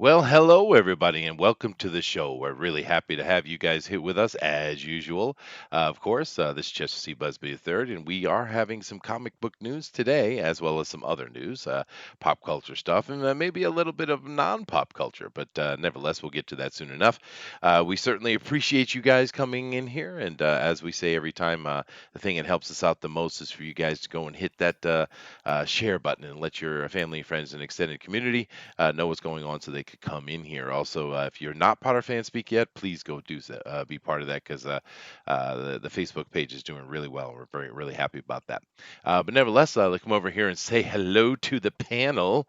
Well, hello everybody, and welcome to the show. We're really happy to have you guys here with us as usual. Of course, this is Chester C. Busby III, and we are having some comic book news today, as well as some other news, pop culture stuff, and maybe a little bit of non-pop culture. But nevertheless, we'll get to that soon enough. We certainly appreciate you guys coming in here, and as we say every time, the thing that helps us out the most is for you guys to go and hit that share button and let your family, friends, and extended community know what's going on so they could come in here. Also, if you're not Potter Fan Speak yet, please go do so, be part of that because the Facebook page is doing really well. We're really happy about that. But nevertheless, let's come over here and say hello to the panel.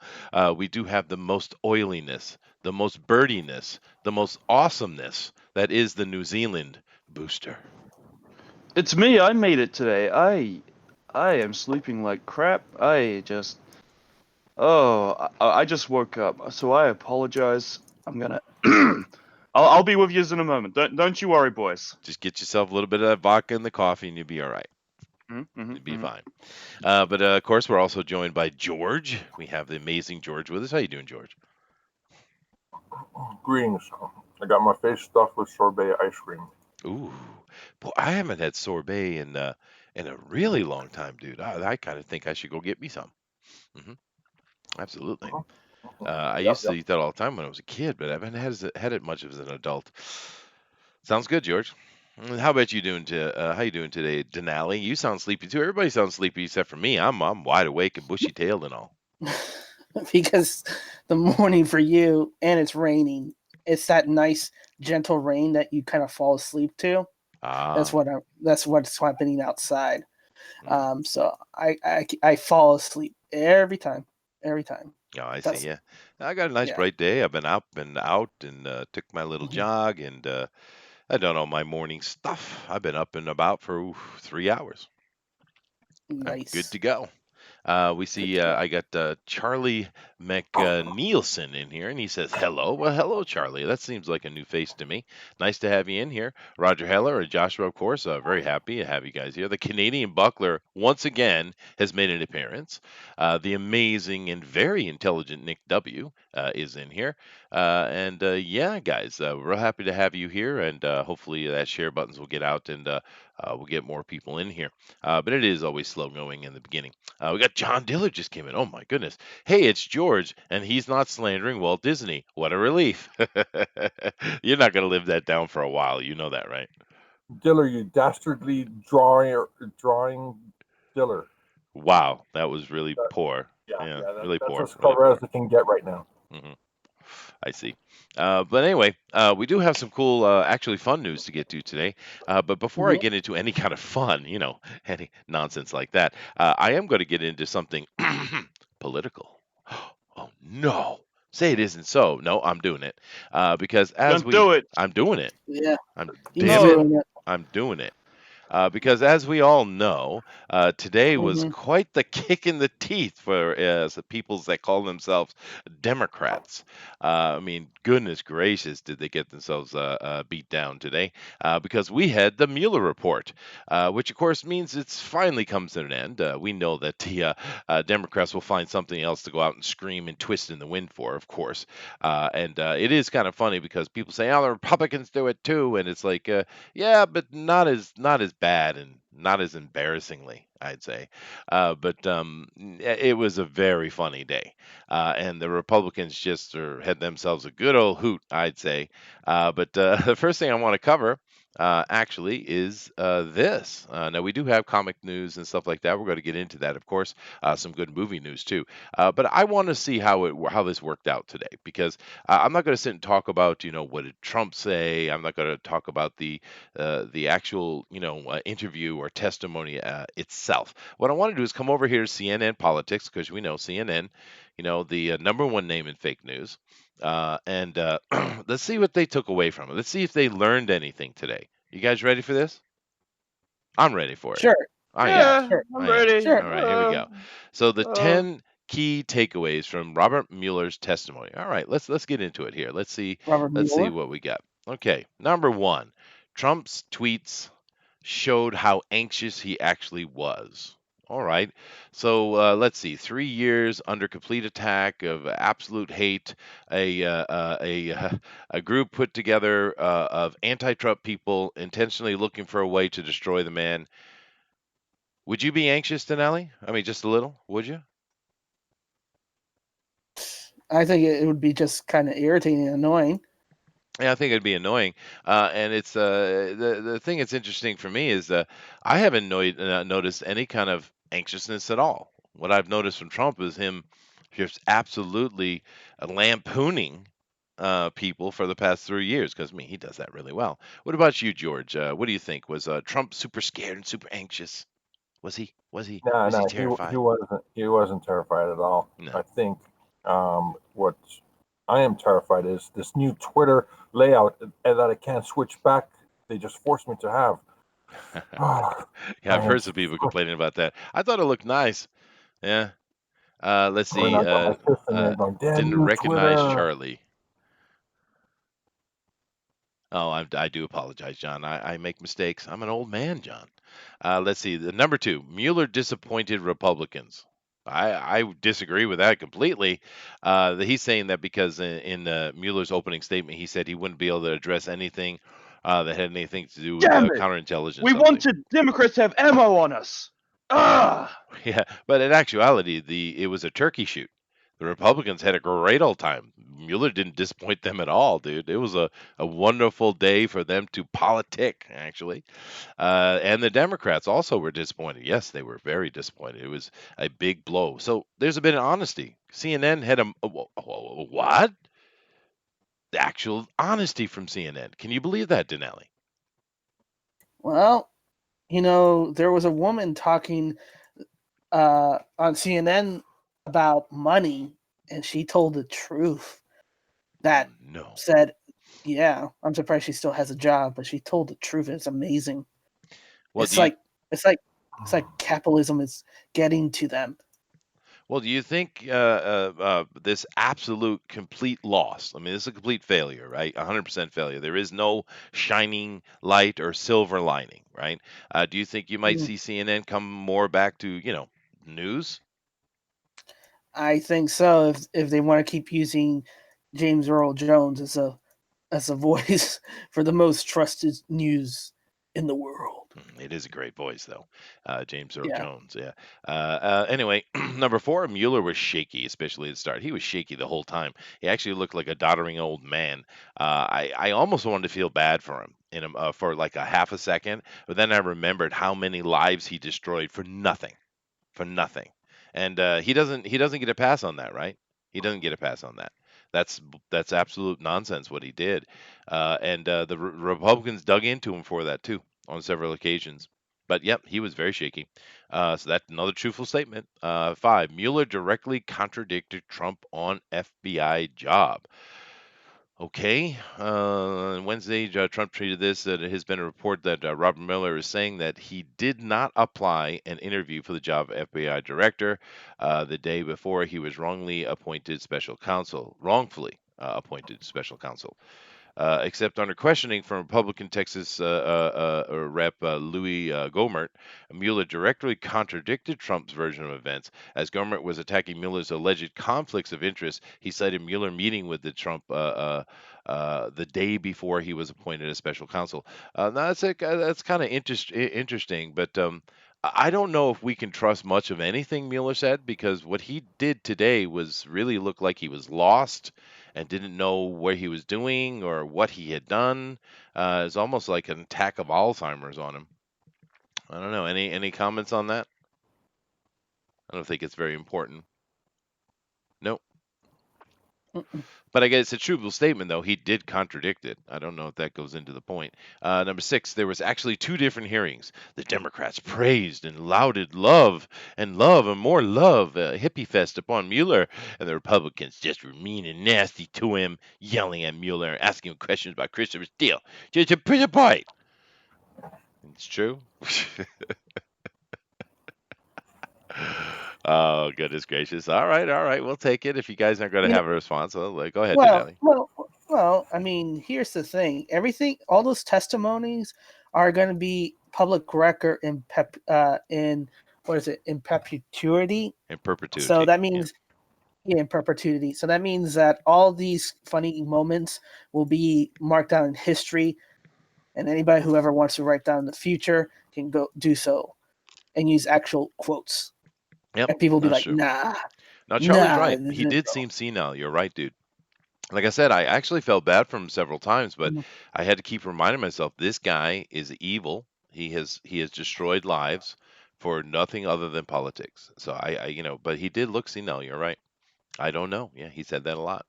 We do have the most oiliness, the most birdiness, the most awesomeness that is the New Zealand booster. It's me. I made it today. I am sleeping like crap. I just woke up. So I apologize. I'm gonna. I'll be with you in a moment. Don't you worry, boys. Just get yourself a little bit of that vodka in the coffee and you'll be all right. Mm-hmm, You'll be mm-hmm. fine. But of course, we're also joined by George. We have the amazing George with us. How you doing, George? Greetings. I got my face stuffed with sorbet ice cream. Ooh, boy, I haven't had sorbet in a really long time, dude. I kind of think I should go get me some. hmm Absolutely. Mhm. I Yep, used to yep. eat that all the time when I was a kid, but I haven't had it much as an adult. Sounds good, George. How about you doing? How you doing today, Denali? You sound sleepy too. Everybody sounds sleepy except for me. I'm wide awake and bushy tailed and all. because the morning for you and it's raining. It's that nice gentle rain that you kind of fall asleep to. Ah, That's what's happening outside. mm. So I fall asleep every time, every time. Oh, I see. That's Yeah, I got a nice yeah. bright day. I've been up and out and took my little Mhm. jog and I done all my morning stuff. I've been up and about for 3 hours. I'm good Nice, to go. We good see to go. I got Charlie McNeilson in here, and he says, hello. Well, hello, Charlie. That seems like a new face to me. Nice to have you in here. Roger Heller and Joshua, of course, very happy to have you guys here. The Canadian Buckler, once again, has made an appearance. The amazing and very intelligent Nick W. Is in here. And yeah, guys, we're real happy to have you here, and hopefully that share buttons will get out and we'll get more people in here. But it is always slow going in the beginning. We got John Diller just came in. Oh my goodness. Hey, it's George, and he's not slandering Walt Disney. What a relief. You're not going to live that down for a while. You know that, right? Diller, you dastardly drawing Diller. Wow, that was really That, poor. yeah, Yeah, yeah. really That's poor. as Really clever as poor. it can get right now. hmm I see. But anyway, we do have some cool, actually fun news to get to today. But before I Mhm. get into any kind of fun, any nonsense like that, I am going to get into something political. Oh no! Say it isn't so. No, I'm doing it because Don't do it. I'm doing it. Yeah, I'm he's damn it, No. doing it. I'm doing it. Because as we all know, today was Hmm. quite the kick in the teeth for the peoples that call themselves Democrats. I mean, goodness gracious, did they get themselves beat down today? Because we had the Mueller Report, which of course means it's finally comes to an end. We know that the Democrats will find something else to go out and scream and twist in the wind for, of course. And it is kind of funny because people say, "Oh, the Republicans do it too," and it's like, yeah, but not as bad and not as embarrassingly, I'd say. It was a very funny day, and the Republicans just had themselves a good old hoot, I'd say. But the first thing I want to cover. Actually, is this. Now, we do have comic news and stuff like that. We're going to get into that, of course. Some good movie news, too. But I want to see how this worked out today because I'm not going to sit and talk about, what did Trump say. I'm not going to talk about the actual interview or testimony itself. What I want to do is come over here to CNN Politics because we know CNN, the number one name in fake news, and let's see what they took away from it. Let's see if they learned anything today. You guys ready for this? I'm ready for it. Sure. I am. Yeah. Yeah, Sure. I'm I am. ready. Sure. All right, here we go. So the Uh, 10 key takeaways from Robert Mueller's testimony. All right, let's get into it here. Robert Let's see Mueller. what we got. Okay, number 1. Trump's tweets showed how anxious he actually was. All right. So let's see. 3 years under complete attack of absolute hate. A group put together of anti-Trump people intentionally looking for a way to destroy the man. Would you be anxious, Denali? I mean, just a little. Would you? I think it would be just kind of irritating and annoying. Yeah, I think it'd be annoying. And it's the thing that's interesting for me is I haven't noticed any kind of anxiousness at all. What I've noticed from Trump is him just absolutely lampooning people for the past 3 years. Because I mean, he does that really well. What about you, George? What do you think? Was Trump super scared and super anxious? Was he? Was he? No, Was he no, he terrified? wasn't terrified at all. No. I think what I am terrified is this new Twitter layout that I can't switch back. They just forced me to have. Yeah, I've I am heard some people complaining about that. I thought it looked nice. Yeah. Let's when see. I got my fist in there going, damn Didn't you, recognize Twitter. Charlie. Oh, I do apologize, John. I make mistakes. I'm an old man, John. Let's see. The number two, Mueller disappointed Republicans. I disagree with that completely. He's saying that because in Mueller's opening statement, he said he wouldn't be able to address anything that had anything to do with Damn it! counterintelligence We only. wanted Democrats to have ammo on us. Ah! Yeah, but in actuality, it was a turkey shoot. The Republicans had a great old time. Mueller didn't disappoint them at all, dude. It was a wonderful day for them to politic, actually. And the Democrats also were disappointed. Yes, they were very disappointed. It was a big blow. So there's a bit of honesty. CNN had what? The actual honesty from CNN. Can you believe that, Dinale? Well, there was a woman talking on CNN about money, and she told the truth. Oh, That no. said, yeah, I'm surprised she still has a job, but she told the truth. It's amazing. Well, It's like capitalism is getting to them. Well, do you think this absolute complete loss? I mean, this is a complete failure, right? 100% failure. There is no shining light or silver lining, right? Do you think you might Mm, see CNN come more back to, news? I think so. If they want to keep using James Earl Jones as a voice for the most trusted news in the world. It is a great voice, though. James Earl Yeah. Jones, yeah. Anyway, number four, Mueller was shaky, especially at the start. He was shaky the whole time. He actually looked like a doddering old man. I almost wanted to feel bad for him for like a half a second, but then I remembered how many lives he destroyed for nothing. And he doesn't get a pass on that, right? He doesn't get a pass on that. That's absolute nonsense what he did. And the Republicans dug into him for that too on several occasions. But yep, he was very shaky. So that's another truthful statement. Five, Mueller directly contradicted Trump on FBI job. Okay. On Wednesday, Trump tweeted this that it has been a report that Robert Mueller is saying that he did not apply an interview for the job of FBI director the day before he was wrongfully appointed special counsel. Except under questioning from Republican Texas Rep. Louis Gohmert, Mueller directly contradicted Trump's version of events. As Gohmert was attacking Mueller's alleged conflicts of interest, he cited Mueller meeting with the Trump the day before he was appointed as special counsel. Now that's kind of interesting, but I don't know if we can trust much of anything Mueller said because what he did today was really look like he was lost and didn't know where he was doing or what he had done. It's almost like an attack of Alzheimer's on him. I don't know. Any comments on that? I don't think it's very important. No. Mm-mm. But I guess it's a truthful statement, though. He did contradict it. I don't know if that goes into the point. Number six, there was actually two different hearings. The Democrats praised and lauded love and more love, hippie fest upon Mueller, and the Republicans just were mean and nasty to him, yelling at Mueller, asking him questions about Christopher Steele. Just a pretty point. It's true. Oh, goodness gracious. All right, all right. We'll take it. If you guys aren't going to You know, have a response, go ahead, well, Denali. well, well. I mean, here's the thing. All those testimonies are going to be public record in what is it, in perpetuity. In perpetuity. So that Yeah. means in perpetuity. So that means that all these funny moments will be marked down in history, and anybody who ever wants to write down in the future can go do so and use actual quotes. Yep, And people will be that's like, true. nah, Now Charlie's nah. right. He did seem senile. You're right, dude. Like I said, I actually felt bad for him several times, but I had to keep reminding myself this guy is evil. He has destroyed lives for nothing other than politics. So but he did look senile. You're right. I don't know. Yeah, he said that a lot.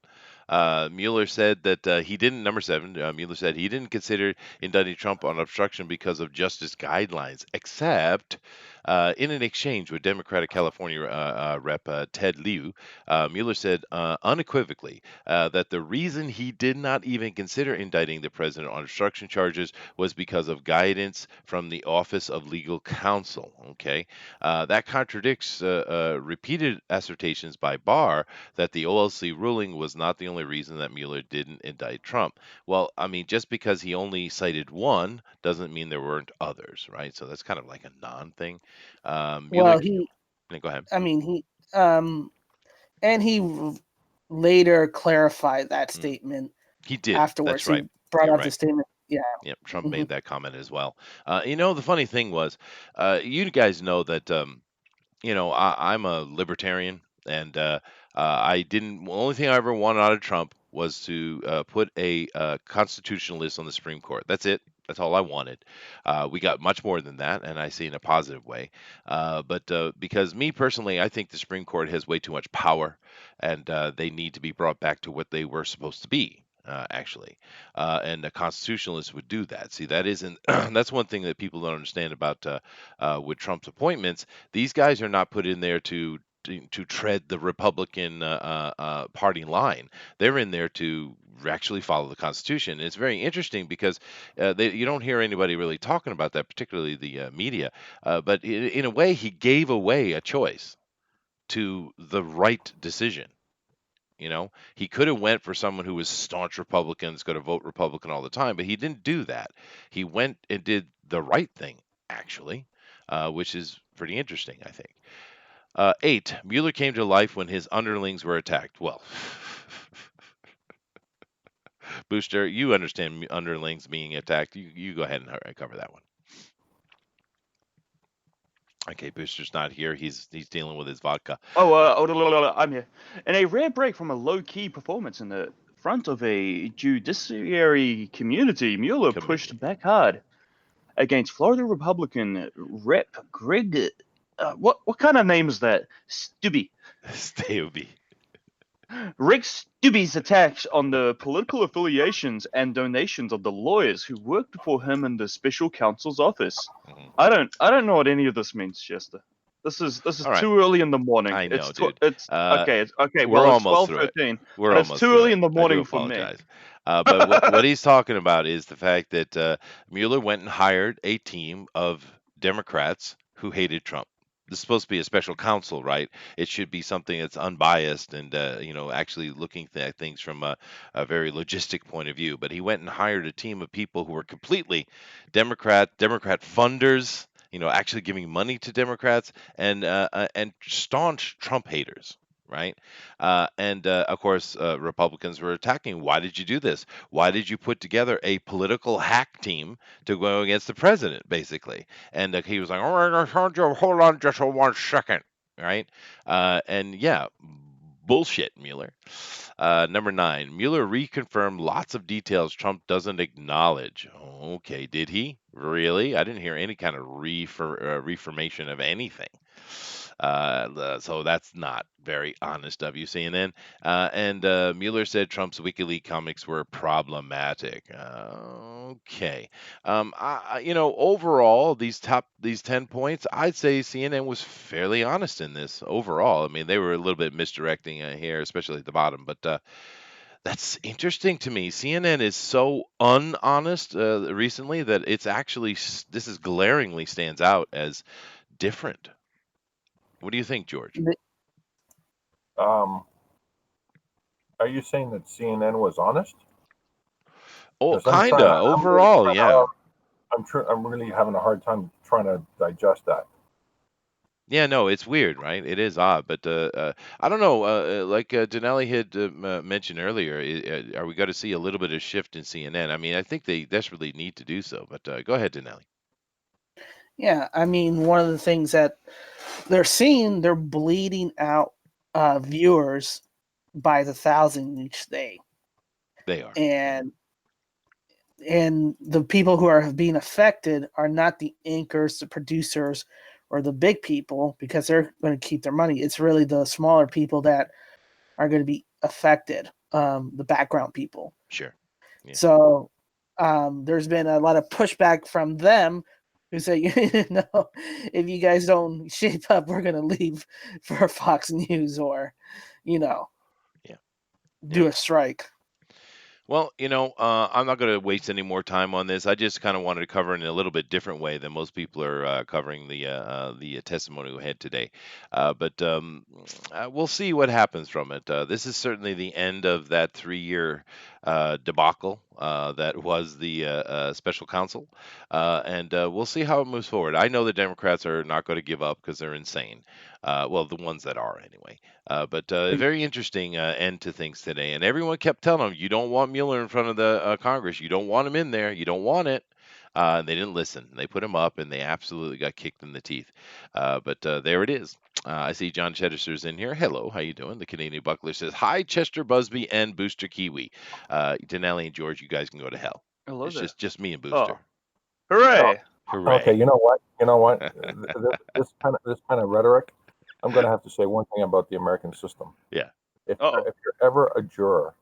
Mueller said that he didn't, number seven, Mueller said he didn't consider indicting Trump on obstruction because of justice guidelines, except in an exchange with Democratic California Rep. Ted Lieu, Mueller said unequivocally that the reason he did not even consider indicting the president on obstruction charges was because of guidance from the Office of Legal Counsel. Okay. That contradicts repeated assertions by Barr that the OLC ruling was not the only reason that Mueller didn't indict Trump. Well, I mean, just because he only cited one doesn't mean there weren't others, right? So that's kind of like a non-thing. Mueller, Well, he, go ahead. I mean, and he later clarified that statement He did. afterwards. That's right. He brought You're out the right. statement. Yeah. Yep, Trump Mhm. made that comment as well. The funny thing was, you guys know that I'm a libertarian, and I didn't. The only thing I ever wanted out of Trump was to put a constitutionalist on the Supreme Court. That's it. That's all I wanted. We got much more than that, and I see in a positive way. But because me personally, I think the Supreme Court has way too much power, and they need to be brought back to what they were supposed to be. Actually, and a constitutionalist would do that. See, that isn't. That's one thing that people don't understand about with Trump's appointments. These guys are not put in there to tread the Republican party line. They're in there to actually follow the Constitution. And it's very interesting because you don't hear anybody really talking about that, particularly the media. But in a way, he gave away a choice to the right decision. He could have went for someone who was staunch Republicans, going to vote Republican all the time, but he didn't do that. He went and did the right thing, actually, which is pretty interesting, I think. 8. Mueller came to life when his underlings were attacked. Well, Booster, you understand underlings being attacked. You go ahead and cover that one. Okay, Booster's not here. He's dealing with his vodka. I'm here. In a rare break from a low-key performance in the front of a judiciary community, Mueller pushed back hard against Florida Republican Rep. Greg. What kind of name is that? Stubbe. Stubbe. Rick Stubbe's attacks on the political affiliations and donations of the lawyers who worked for him in the special counsel's office. I don't know what any of this means, Chester. This is All right. too early in the morning. I know, dude. It's okay. We're Well, it's almost 12:13. We're But it's almost too through early it. in the I do morning for me. apologize. But what he's talking about is the fact that Mueller went and hired a team of Democrats who hated Trump. This is supposed to be a special counsel, right? It should be something that's unbiased and actually looking at things from a very logistic point of view. But he went and hired a team of people who were completely Democrat funders, actually giving money to Democrats and staunch Trump haters, right? And Of course, Republicans were attacking. Why did you do this? Why did you put together a political hack team to go against the president, basically? And he was like, "Oh, hold on just for 1 second," right? And yeah, bullshit, Mueller. Number 9, Mueller reconfirmed lots of details Trump doesn't acknowledge. Okay, did he? Really? I didn't hear any kind of reformation of anything. So that's not very honest of you, CNN. And Mueller said Trump's WikiLeaks comics were problematic. Okay. Overall, these 10 points, I'd say CNN was fairly honest in this overall. I mean, they were a little bit misdirecting here, especially at the bottom, but that's interesting to me. CNN is so unhonest recently that it's actually this is glaringly stands out as different. What do you think, George? Are you saying that CNN was honest? Oh, 'Cause I'm kinda. Overall, yeah. I'm really having a hard time trying to digest that. Yeah, no, it's weird, right? It is odd, but I don't know. Like Dinale had mentioned earlier, are we going to see a little bit of shift in CNN? I mean, I think they desperately need to do so. But go ahead, Dinale. Yeah, I mean, one of the things that they're seeing, they're bleeding out viewers by the thousand each day, They are. and the people who are being affected are not the anchors, the producers, or the big people because they're going to keep their money. It's really the smaller people that are going to be affected, the background people. Sure. Yeah. So there's been a lot of pushback from them who say, if you guys don't shape up, we're going to leave for Fox News or, you know, Yeah. Yeah. do a strike. Well, I'm not going to waste any more time on this. I just kind of wanted to cover it in a little bit different way than most people are covering the testimony we had today. But we'll see what happens from it. This is certainly the end of that 3-year debacle that was the special counsel, and we'll see how it moves forward. I know the Democrats are not going to give up because they're insane. Well, the ones that are anyway. But very interesting end to things today. And everyone kept telling them, you don't want Mueller in front of the Congress. You don't want him in there. You don't want it. And they didn't listen. They put him up, and they absolutely got kicked in the teeth. But there it is. I see John Cheddar's in here. Hello, how you doing? The Canadian Buckler says, hi, Chester Busby and Booster Kiwi. Denali and George, you guys can go to hell. Hello It's there. just me and Oh, Booster. hooray! Hooray. Okay, you know what? This kind of rhetoric. I'm going to have to say one thing about the American system. Yeah. If Uh-oh. you're ever a juror,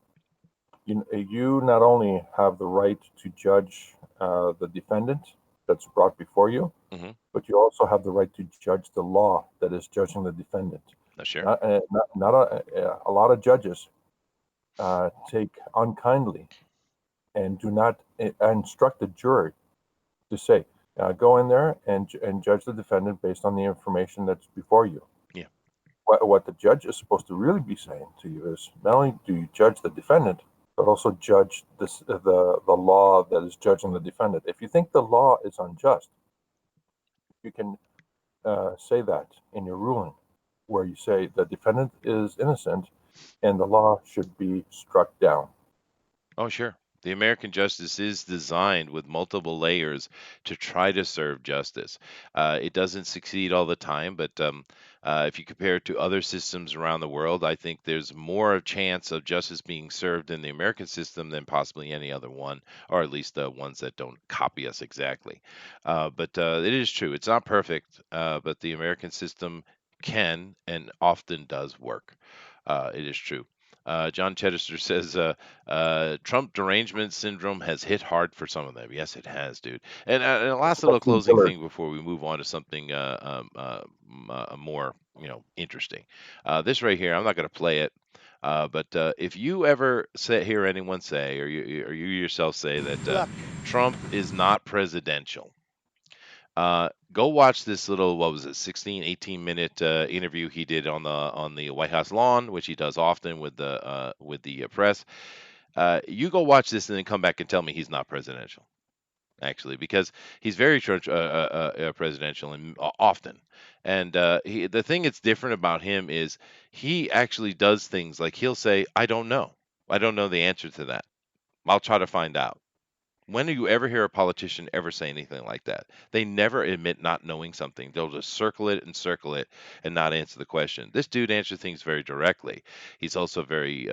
you not only have the right to judge the defendant that's brought before you, Mhm. but you also have the right to judge the law that is judging the defendant. Sure. A lot of judges take unkindly and do not instruct the jury to say, go in there and judge the defendant based on the information that's before you. Yeah. What the judge is supposed to really be saying to you is not only do you judge the defendant, but also judge the law that is judging the defendant. If you think the law is unjust, you can say that in your ruling, where you say the defendant is innocent and the law should be struck down. Oh, sure. The American justice is designed with multiple layers to try to serve justice. It doesn't succeed all the time, but if you compare it to other systems around the world, I think there's more of chance of justice being served in the American system than possibly any other one, or at least the ones that don't copy us exactly. But it is true. It's not perfect, but the American system can and often does work. It is true. John Chedester says Trump derangement syndrome has hit hard for some of them. Yes, it has, dude. And a last little Especially closing Hillary. thing before we move on to something more, interesting. This right here, I'm not going to play it. But if you ever hear anyone say, or you yourself say that Trump is not presidential, go watch this little, what was it, 16, 18-minute interview he did on the White House lawn, which he does often with the press. You go watch this and then come back and tell me he's not presidential, actually, because he's very presidential and often. And the thing that's different about him is he actually does things like he'll say, I don't know. I don't know the answer to that. I'll try to find out. When do you ever hear a politician ever say anything like that? They never admit not knowing something. They'll just circle it and not answer the question. This dude answers things very directly. He's also very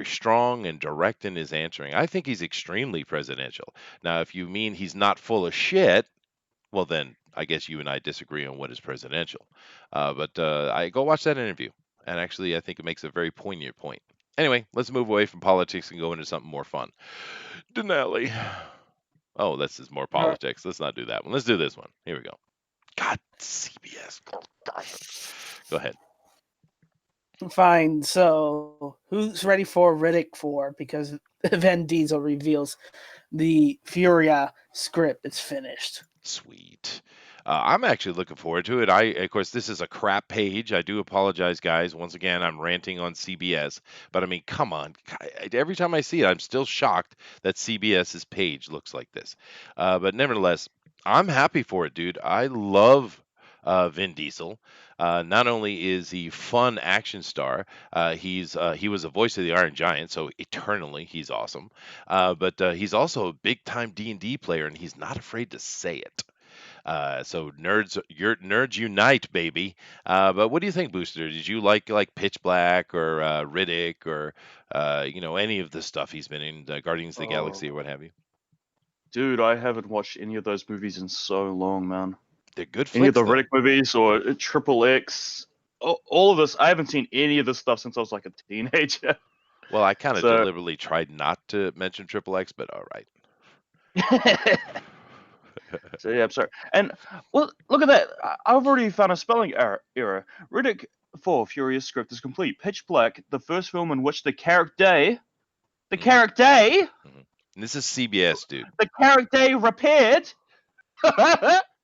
strong and direct in his answering. I think he's extremely presidential. Now, if you mean he's not full of shit, well, then I guess you and I disagree on what is presidential. But I go watch that interview, and actually, I think it makes a very poignant point. Anyway, let's move away from politics and go into something more fun. Denali. Oh, this is more politics. Let's not do that one. Let's do this one. Here we go. God, CBS. Go ahead. Fine. So, who's ready for Riddick 4? Because Vin Diesel reveals the Furia script is finished. Sweet. I'm actually looking forward to it. Of course, this is a crap page. I do apologize, guys. Once again, I'm ranting on CBS, but I mean, come on. Every time I see it, I'm still shocked that CBS's page looks like this. But nevertheless, I'm happy for it, dude. I love Vin Diesel. Not only is he fun action star, he was a voice of the Iron Giant, so eternally he's awesome. But he's also a big time D&D player, and he's not afraid to say it. So nerds unite, baby. But what do you think, Booster? Did you like Pitch Black or Riddick or any of the stuff he's been in, Guardians of the Galaxy or what have you? Dude, I haven't watched any of those movies in so long, man. They're good Any of flicks, the though. Riddick movies or Triple X, all of this. I haven't seen any of this stuff since I was like a teenager. Well, I kind of So, deliberately tried not to mention Triple X, but all right. so yeah, I'm sorry. And well, look at that. I've already found a spelling error. Riddick 4 Furious script is complete. Pitch Black, the first film in which the character, Mhm. And this is CBS, dude. the character repaired.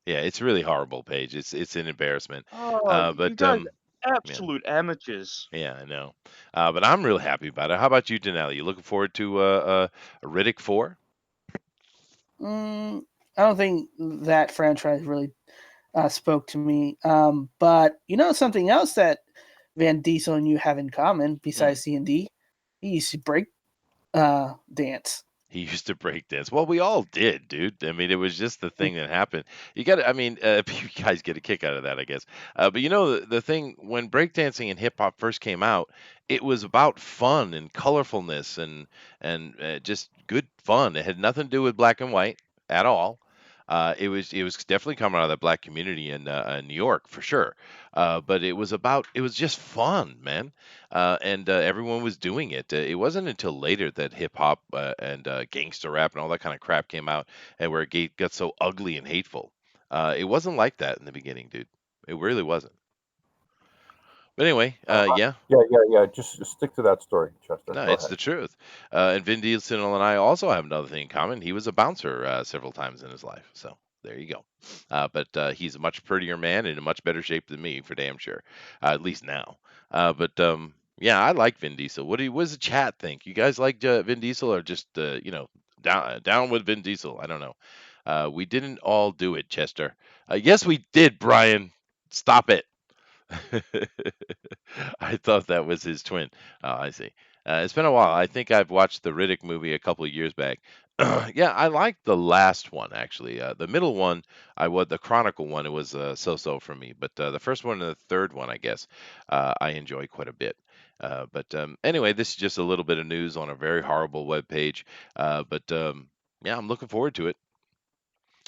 Yeah, it's really horrible, Paige. It's an embarrassment. Oh, you But guys, yeah, absolute amateurs. yeah, I know. But I'm real happy about it. How about you, Dinale? You looking forward to Riddick 4? I don't think that franchise really spoke to me. But something else that Van Diesel and you have in common besides D&D, he used to break dance. He used to break dance. Well, we all did, dude. I mean, it was just the thing that happened. You got to, I mean, you guys get a kick out of that, I guess. But the thing, when breakdancing and hip hop first came out, it was about fun and colorfulness and just good fun. It had nothing to do with black and white at all. It was definitely coming out of the black community in New York for sure. But it was just fun, man, and everyone was doing it. It wasn't until later that hip hop and gangster rap and all that kind of crap came out, and where it got so ugly and hateful. It wasn't like that in the beginning, dude. It really wasn't. But anyway, yeah, Yeah. Just stick to that story, Chester. no, Go it's ahead. the truth. And Vin Diesel and I also have another thing in common. He was a bouncer several times in his life, so there you go. But he's a much prettier man and in much better shape than me, for damn sure. At least now. But yeah, I like Vin Diesel. What does the chat think? You guys like Vin Diesel or just down with Vin Diesel? I don't know. We didn't all do it, Chester. Yes, we did, Brian. Stop it. I thought that was his twin. Oh, I see. It's been a while. I think I've watched the Riddick movie a couple of years back. Yeah, I liked the last one actually. The middle one, the Chronicle one, it was so-so for me. But the first one and the third one, I guess, I enjoy quite a bit. But anyway, this is just a little bit of news on a very horrible web page. But yeah, I'm looking forward to it.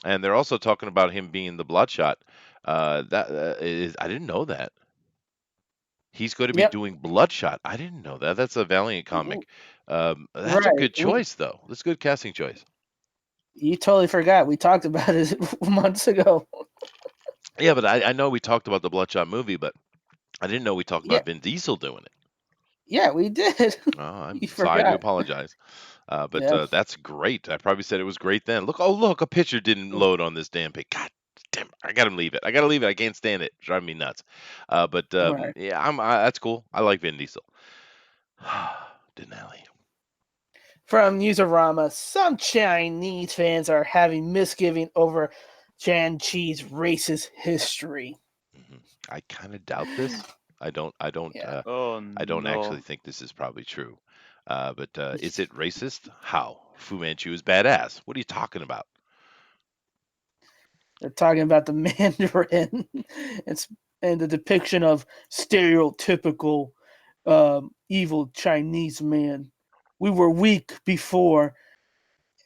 And they're also talking about him being the Bloodshot. I didn't know that. He's going to be Yep. doing Bloodshot. I didn't know that. That's a Valiant comic. That's a Right. good choice, though. That's a good casting choice. You totally forgot. We talked about it months ago. Yeah, but I know we talked about the Bloodshot movie, but I didn't know we talked Yeah, about Vin Diesel doing it. yeah, we did. Oh, You so I do forgot. apologize. But Yeah. that's great. I probably said it was great then. Look, a picture didn't load on this damn page. God damn, I gotta leave it. I gotta leave it. I can't stand it. It's driving me nuts. But Right. yeah, that's cool. I like Vin Diesel. Denali. From Newsarama, some Chinese fans are having misgiving over Chan Chi's racist history. Mhm. I kind of doubt this. I don't. I don't. Yeah. Oh I don't actually no. think this is probably true. But is it racist? How? Fu Manchu is badass. What are you talking about? They're talking about the Mandarin and the depiction of stereotypical evil Chinese man. We were weak before,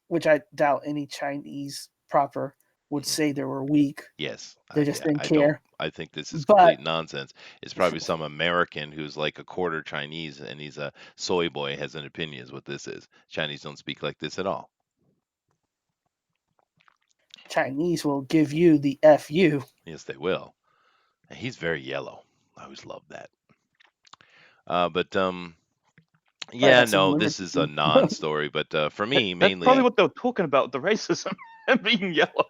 which I doubt any Chinese proper would Mhm. say they were weak. Yes. They just Yeah. didn't I don't. care. I think this is But complete nonsense. It's probably some American who's like a quarter Chinese and he's a soy boy has an opinion is what this is. Chinese don't speak like this at all. Chinese will give you the FU. Yes, they will. And he's very yellow. I always love that. But Probably yeah, had some no, liver this is a disease. non-story. But for me, That's mainly, probably what they're talking about, the racism and being yellow.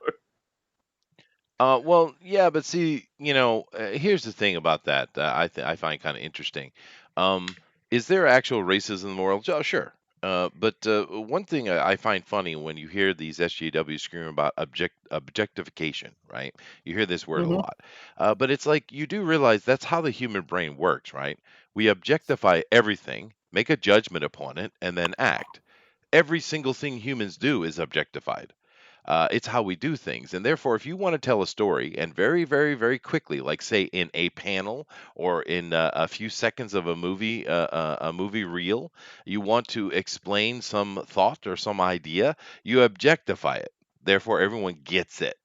well, yeah, but see, here's the thing about that. I find kind of interesting. Um, is there actual racism in the world? Oh, sure. But one thing I find funny when you hear these SJWs scream about objectification, right? You hear this word a Hmm. lot. But it's like you do realize that's how the human brain works, right? We objectify everything, make a judgment upon it, and then act. Every single thing humans do is objectified. It's how we do things. And therefore, if you want to tell a story and very, very, very quickly, like say in a panel or in a few seconds of a movie reel, you want to explain some thought or some idea, you objectify it. Therefore, everyone gets it.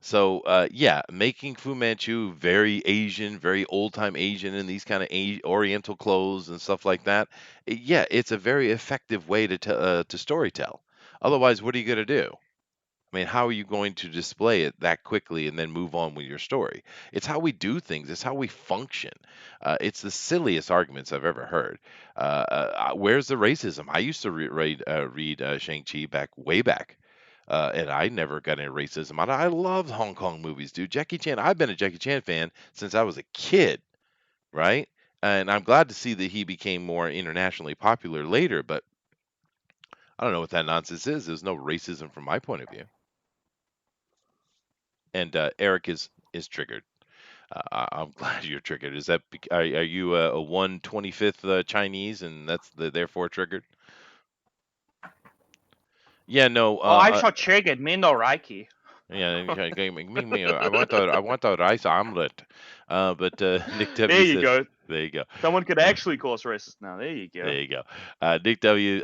So, yeah, making Fu Manchu very Asian, very old time Asian in these kind of Oriental clothes and stuff like that. Yeah, it's a very effective way to story tell. Otherwise, what are you going to do? I mean, how are you going to display it that quickly and then move on with your story? It's how we do things. It's how we function. It's the silliest arguments I've ever heard. Where's the racism? I used to read Shang-Chi way back. And I never got any racism. I love Hong Kong movies, dude. Jackie Chan. I've been a Jackie Chan fan since I was a kid, right? And I'm glad to see that he became more internationally popular later. But I don't know what that nonsense is. There's no racism from my point of view. And Eric is triggered. I'm glad you're triggered. Is that are you a 1/25th Chinese and therefore triggered? Yeah, no. Oh, I shot triggered. Me no Reiki. Yeah, me. I want the rice omelet. But Nick There W you says, go. there you go. Someone could actually call us racist now. There you go. There you go. Nick W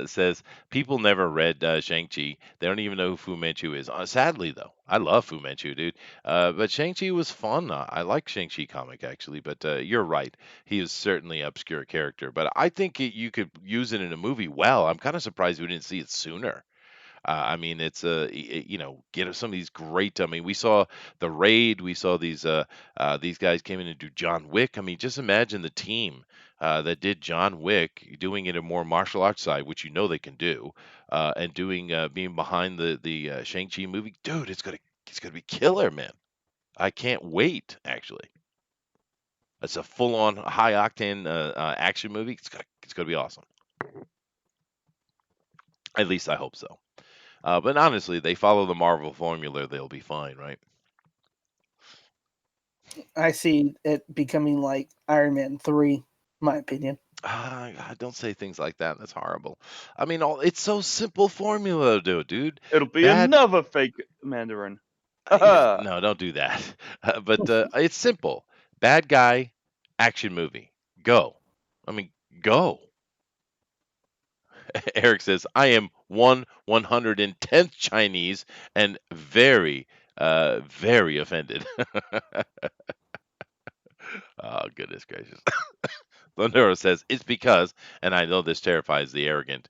says people never read Shang-Chi. They don't even know who Fu Manchu is. Sadly, though, I love Fu Manchu, dude. But Shang-Chi was fun. I like Shang-Chi comic, actually. But you're right. He is certainly an obscure character. But I think you could use it in a movie well. I'm kind of surprised we didn't see it sooner. I mean, it's get some of these great. I mean, we saw the Raid. We saw these guys came in to do John Wick. I mean, just imagine the team that did John Wick doing it a more martial arts side, which you know they can do, and doing being behind the Shang-Chi movie. Dude, it's gonna be killer, man. I can't wait. Actually, it's a full-on high octane action movie. It's gonna be awesome. At least I hope so. But honestly, they follow the Marvel formula, they'll be fine, right? I see it becoming like Iron Man 3, my opinion. God, don't say things like that. That's horrible. I mean, it's so simple formula, dude. It'll be Bad. another fake Mandarin. No, don't do that. But it's simple. Bad guy, action movie. Go. I mean, go. Eric says, I am 1/110th Chinese and very, very offended. Oh, goodness gracious. Thundero says, it's because, and I know this terrifies the arrogant,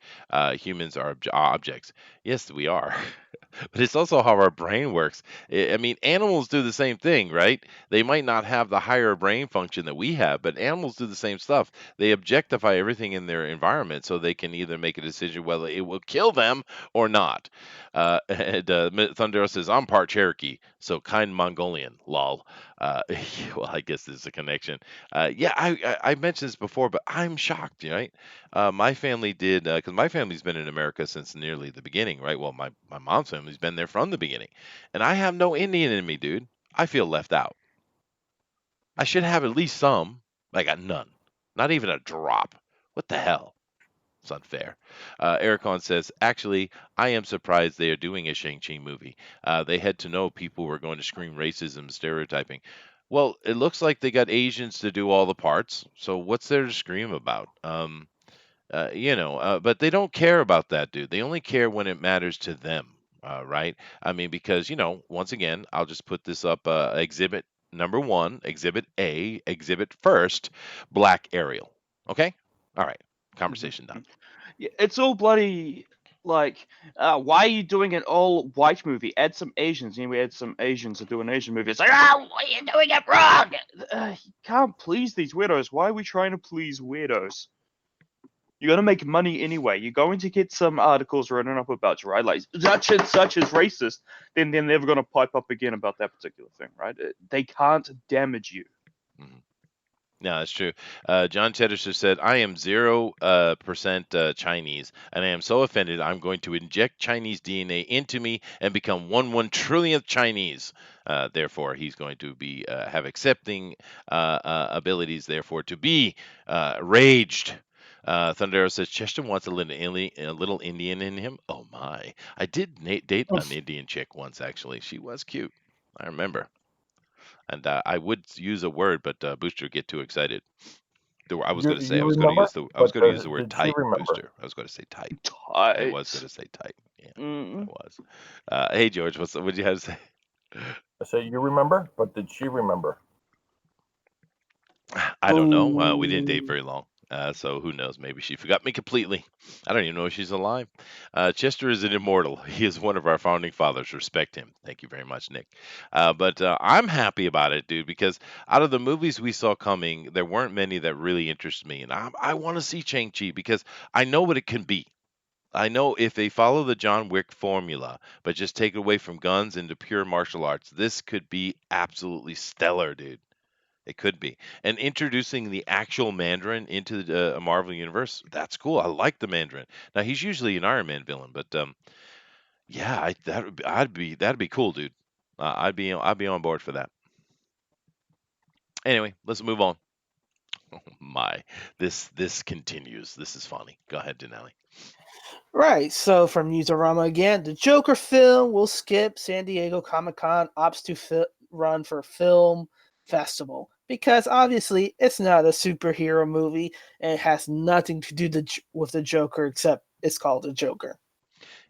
humans are objects. Yes, we are. But it's also how our brain works. I mean, animals do the same thing, right? They might not have the higher brain function that we have, but animals do the same stuff. They objectify everything in their environment so they can either make a decision whether it will kill them or not. Thundero says, I'm part Cherokee, so kind Mongolian, lol. Well, I guess there's a connection. Yeah, I mentioned this before, but I'm shocked, right? My family did, because my family's been in America since nearly the beginning, right? Well, my mom's family's been there from the beginning. And I have no Indian in me, dude. I feel left out. I should have at least some. I got none. Not even a drop. What the hell? It's unfair. Ericon says, actually, I am surprised they are doing a Shang-Chi movie. They had to know people were going to scream racism, stereotyping. Well, it looks like they got Asians to do all the parts. So what's there to scream about? But they don't care about that, dude. They only care when it matters to them, right? I mean, because, once again, I'll just put this up exhibit number one, exhibit A, exhibit first, Black Ariel. Okay? All right. Conversation done. Yeah, it's all bloody like. Why are you doing an all white movie? Add some Asians. We add some Asians to do an Asian movie. It's like, why are you doing it wrong? You can't please these weirdos. Why are we trying to please weirdos? You're gonna make money anyway. You're going to get some articles written up about you, right? Like such and such is racist. Then they're never gonna pipe up again about that particular thing, right? They can't damage you. Mhm. No, that's true. John Cheddarster said, "I am 0% Chinese, and I am so offended. I'm going to inject Chinese DNA into me and become 1/1 trillionth Chinese. Therefore, he's going to be have accepting abilities. Therefore, to be raged." Thundero says Chester wants a little Indian in him. Oh my! I did date an Indian chick once. Actually, she was cute. I remember. And I would use a word, but Booster get too excited. I was going to say You remember, I was but going to use the word did she tight, remember? Booster. I was going to say tight. I was going Tight. to say tight. Yeah, I Mm. was. Hey George, what'd you have to say? I say you remember, but did she remember? I don't know. We didn't date Ooh. very long. So who knows? Maybe she forgot me completely. I don't even know if she's alive. Chester is an immortal. He is one of our founding fathers. Respect him. Thank you very much, Nick. But I'm happy about it, dude, because out of the movies we saw coming, there weren't many that really interest me. And I want to see Shang-Chi because I know what it can be. I know if they follow the John Wick formula, but just take it away from guns into pure martial arts, this could be absolutely stellar, dude. It could be. And introducing the actual Mandarin into the Marvel universe, that's cool. I like the Mandarin. Now he's usually an Iron Man villain, but yeah, that'd be cool, dude. I'd be on board for that. Anyway, let's move on. Oh my, this continues. This is funny. Go ahead, Denali. Right, so from Newsarama again, the Joker film will skip San Diego Comic-Con ops to run for film festival because obviously it's not a superhero movie and it has nothing to do with the Joker except it's called the Joker.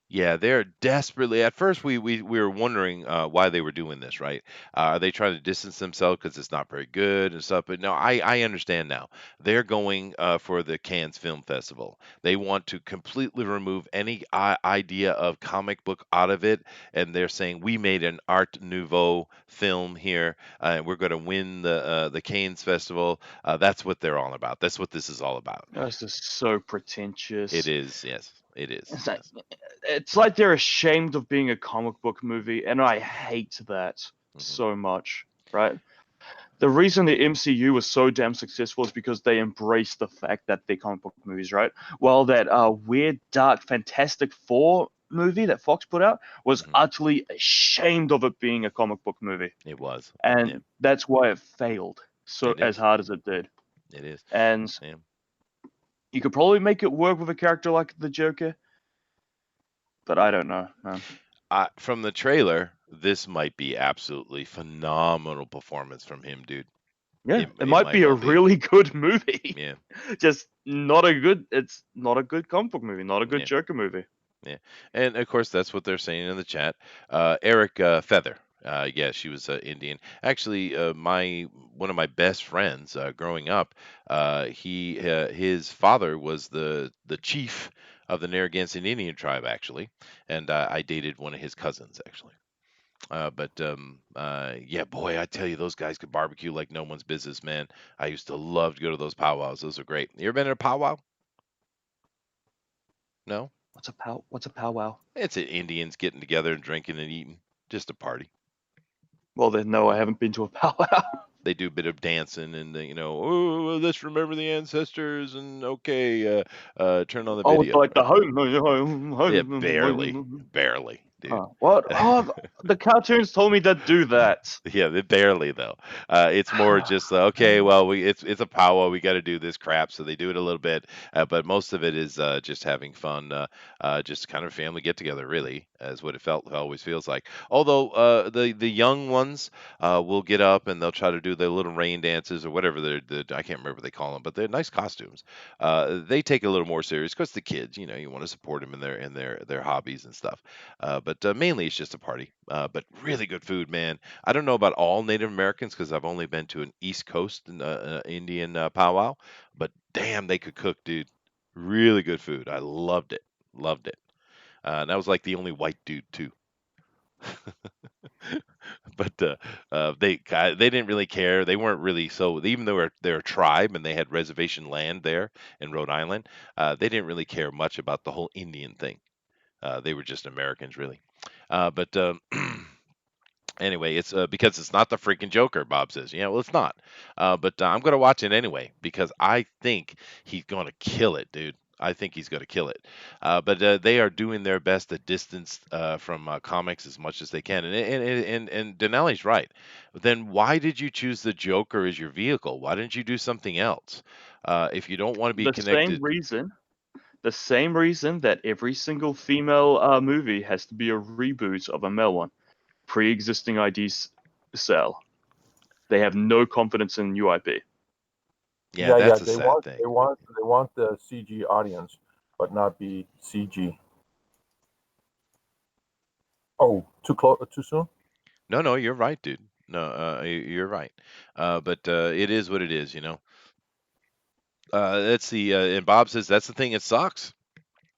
Yeah, they're desperately. At first, we were wondering why they were doing this, right? Are they trying to distance themselves because it's not very good and stuff? But no, I understand now. They're going for the Cannes Film Festival. They want to completely remove any idea of comic book out of it, and they're saying we made an Art Nouveau film here, and we're going to win the Cannes Festival. That's what they're all about. That's what this is all about. That's just so It pretentious. is, yes, it is, It's like, yes. it's like they're ashamed of being a comic book movie, and I hate that Hmm. so much, right? The reason the MCU was so damn successful is because they embraced the fact that they're comic book movies, right? While that weird, dark, Fantastic Four movie that Fox put out was Hmm. utterly ashamed of it being a comic book movie, It was, yeah. and that's why it failed so It as is. hard as it did. It is. And Yeah. you could probably make it work with a character like the Joker, but I don't know, man. From the trailer, this might be absolutely phenomenal performance from him, dude. Yeah, it It might might be a well be. really good movie. Yeah. Just not a good. It's not a good comic book movie. Not a good Yeah. Joker movie. Yeah. And of course, that's what they're saying in the chat. Eric Feather. Yeah, she was Indian. Actually, my one of my best friends growing up, his father was the chief of the Narragansett Indian tribe, actually, and I dated one of his cousins, actually. Yeah, boy, I tell you, those guys could barbecue like no one's business, man. I used to love to go to those powwows. Those are great. You ever been to a powwow? No? What's a powwow? It's Indians getting together and drinking and eating. Just a party. Well, then no, I haven't been to a powwow. They do a bit of dancing and oh, well, let's remember the ancestors and okay, turn on the Oh, it's video. like the home, Yeah, barely, home. barely, dude. Huh. What? Oh, the cartoons told me to do that. Yeah, barely though. It's more just okay. Well, it's a powwow. We got to do this crap, so they do it a little bit, but most of it is just having fun, just kind of family get together. Really, is what always feels like. Although the young ones will get up and they'll try to do their little rain dances or whatever I can't remember what they call them, but they're nice costumes. They take it a little more serious because the kids, you want to support them in their hobbies and stuff. But mainly it's just a party. But really good food, man. I don't know about all Native Americans because I've only been to an East Coast Indian powwow, but damn, they could cook, dude. Really good food. I loved it. Loved it. And I was like the only white dude too. But they didn't really care. They weren't really so even though they're a tribe and they had reservation land there in Rhode Island, they didn't really care much about the whole Indian thing. They were just Americans, really. But Anyway, it's because it's not the freaking Joker, Bob says. Yeah, well, it's not. But I'm going to watch it anyway because I think he's going to kill it, dude. I think he's going to kill it. But they are doing their best to distance from comics as much as they can. And Denali's right. Then why did you choose the Joker as your vehicle? Why didn't you do something else? If you don't want to be The same connected, reason that every single female movie has to be a reboot of a male one. Pre-existing IDs sell. They have no confidence in new IP. yeah, Yeah. that's a They sad want thing. the CG audience, but not be CG. Oh, too close, too soon. No, you're right, dude. No, you're right. But it is what it is, that's the and Bob says that's the thing. It sucks.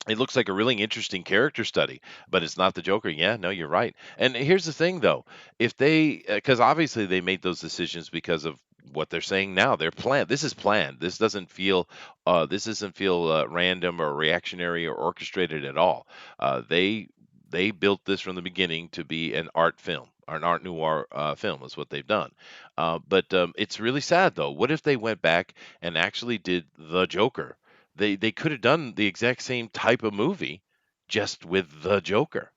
It looks like a really interesting character study, but it's not the Joker. Yeah, no, you're right. And here's the thing, though, if they, because obviously they made those decisions because of what they're saying now. They're planned. This is planned. This doesn't feel random or reactionary or orchestrated at all. They built this from the beginning to be an art film. Or an art noir film is what they've done. But it's really sad though. What if they went back and actually did the Joker? They could have done the exact same type of movie just with the Joker.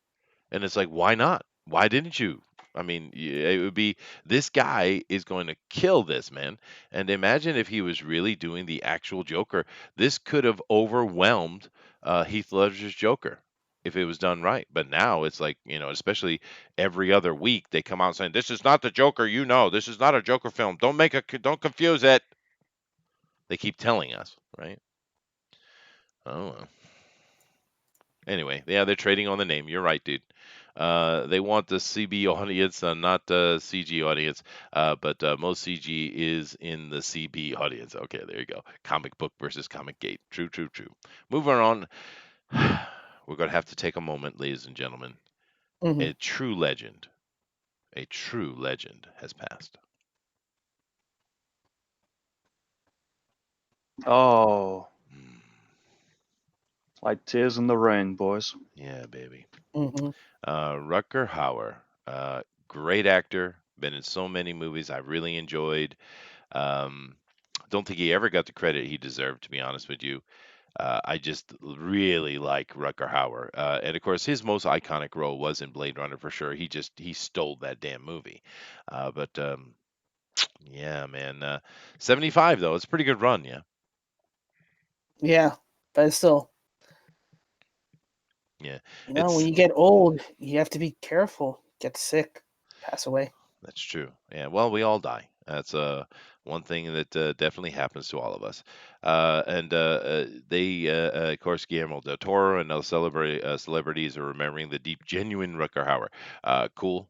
And it's like, why not? Why didn't you? I mean, it would be this guy is going to kill this man. And imagine if he was really doing the actual Joker. This could have overwhelmed Heath Ledger's Joker if it was done right. But now it's like, especially every other week they come out saying, "This is not the Joker, this is not a Joker film. Don't confuse it." They keep telling us, right? Oh well. Anyway, yeah, they're trading on the name. You're right, dude. They want the CB audience, not the CG audience, but most CG is in the CB audience. Okay, there you go. Comic book versus comic gate. True, true, true. Moving on. We're going to have to take a moment, ladies and gentlemen. Hmm. A true legend has passed. Oh, Mm, like tears in the rain, boys. yeah, baby. Hmm. Rutger Hauer, great actor, been in so many movies I really enjoyed. Um, don't think he ever got the credit he deserved, to be honest with you. I just really like Rutger Hauer, and of course, his most iconic role was in Blade Runner for sure. He stole that damn movie. But yeah, man, 75 though, it's a pretty good run, yeah. Yeah, but still, Yeah, when it's you get old, you have to be careful. Get sick, pass away. That's true. Yeah, well, we all die. That's one thing that definitely happens to all of us. Of course, Guillermo del Toro and other celebrities are remembering the deep, genuine Rutger Hauer. Cool,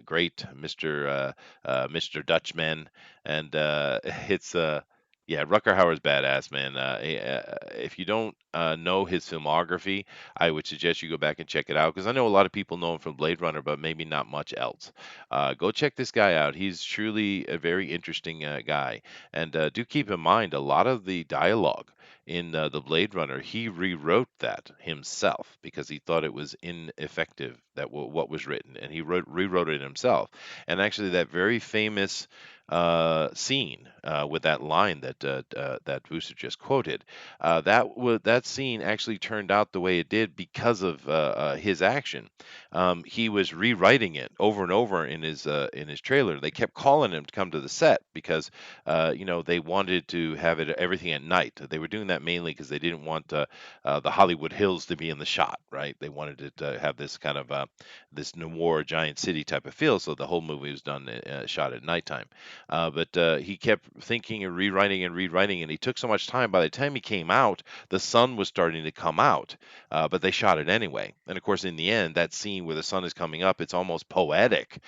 great, Mr. Dutchman, and it's yeah, Rutger Hauer's badass, man. If you don't know his filmography, I would suggest you go back and check it out because I know a lot of people know him from Blade Runner, but maybe not much else. Go check this guy out. He's truly a very interesting guy. And do keep in mind, a lot of the dialogue in the Blade Runner, he rewrote that himself because he thought it was ineffective what was written, and he rewrote it himself. And actually, that very famous scene with that line that Booster just quoted, that scene actually turned out the way it did because of his action. He was rewriting it over and over in his trailer. They kept calling him to come to the set because they wanted to have everything at night. They were doing that mainly because they didn't want the Hollywood Hills to be in the shot, right? They wanted it to have this kind of this noir giant city type of feel. So the whole movie was done shot at nighttime. But he kept thinking and rewriting, and he took so much time. By the time he came out, the sun was starting to come out, but they shot it anyway. And of course, in the end, that scene where the sun is coming up, it's almost poetic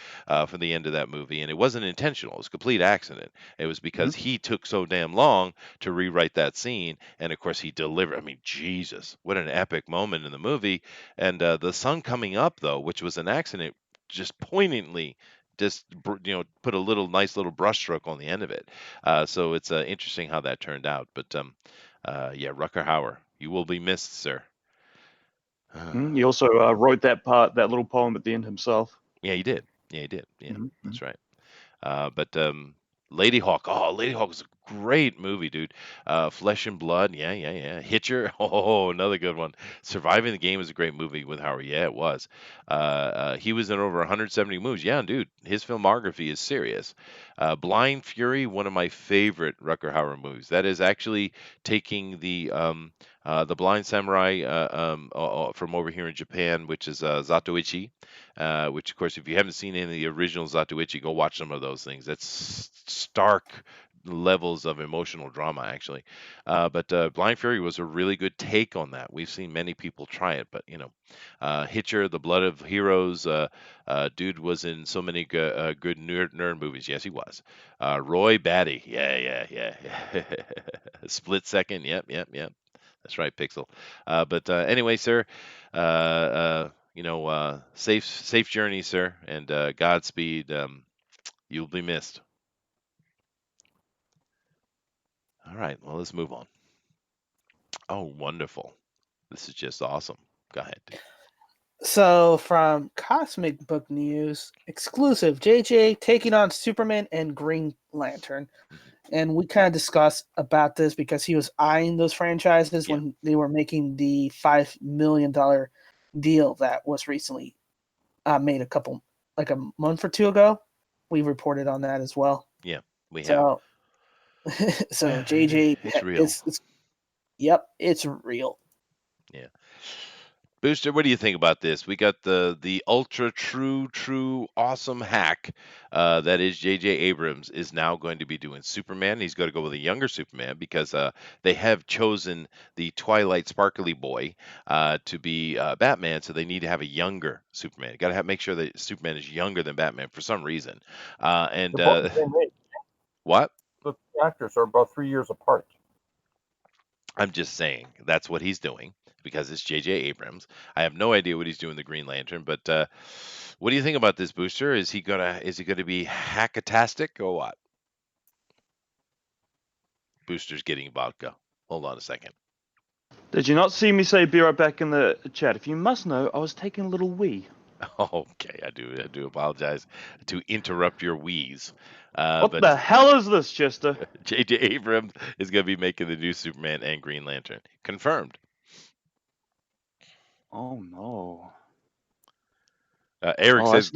for the end of that movie. And it wasn't intentional, it was a complete accident. It was Hmm. because he took so damn long to rewrite that scene. And of course, he delivered. I mean, Jesus, what an epic moment in the movie. And the sun coming up, though, which was an accident, just poignantly just put a nice little brushstroke on the end of it. So it's interesting how that turned out. But yeah, Rutger Hauer, you will be missed, sir. He also wrote that little poem at the end himself. Yeah, he did. Yeah, he did. Yeah, Mhm, mhm. that's right. But Lady Hawk. Oh, Lady Hawk was a great movie, dude. Flesh and Blood. Yeah, yeah, yeah. Hitcher. Oh, another good one. Surviving the Game is a great movie with Howard. Yeah, it was. He was in over 170 movies. Yeah, dude. His filmography is serious. Blind Fury, one of my favorite Rutger Hauer movies. That is actually taking the Blind Samurai from over here in Japan, which is Zatoichi, which of course, if you haven't seen any of the original Zatoichi, go watch some of those things. That's stark levels of emotional drama, actually. But Blind Fury was a really good take on that. We've seen many people try it, but Hitcher, The Blood of Heroes, dude was in so many good nerd movies. Yes, he was. Roy Batty, yeah, yeah, yeah. Split Second, yep, yep, yep. That's right, Pixel. But anyway, sir, safe journey, sir, and Godspeed. You'll be missed. All right, well, let's move on. Oh, wonderful. This is just awesome. Go ahead, dude. So, from Cosmic Book News, exclusive JJ taking on Superman and Green Lantern. Mhm. And we kind of discussed about this because he was eyeing those franchises Yeah. when they were making the $5 million deal that was recently made like a month or two ago. We reported on that as well. Yeah, we have. So, so JJ, It's real. yep, it's real. Yeah. Booster, what do you think about this? We got the ultra true awesome hack that is J.J. Abrams is now going to be doing Superman. He's going to go with a younger Superman because they have chosen the Twilight Sparkly boy to be Batman, so they need to have a younger Superman. Got to make sure that Superman is younger than Batman for some reason. And They're both the same age. what? The actors are about 3 years apart. I'm just saying that's what he's doing because it's J.J. Abrams. I have no idea what he's doing the Green Lantern, but what do you think about this, Booster? Is he gonna be hackatastic or what? Booster's getting vodka. Hold on a second. Did you not see me say be right back in the chat? If you must know, I was taking a little wee. Okay, I do apologize to interrupt your wheeze. What But the hell is this, Chester? J.J. Abrams is gonna be making the new Superman and Green Lantern. Confirmed. Oh no. Eric Oh, says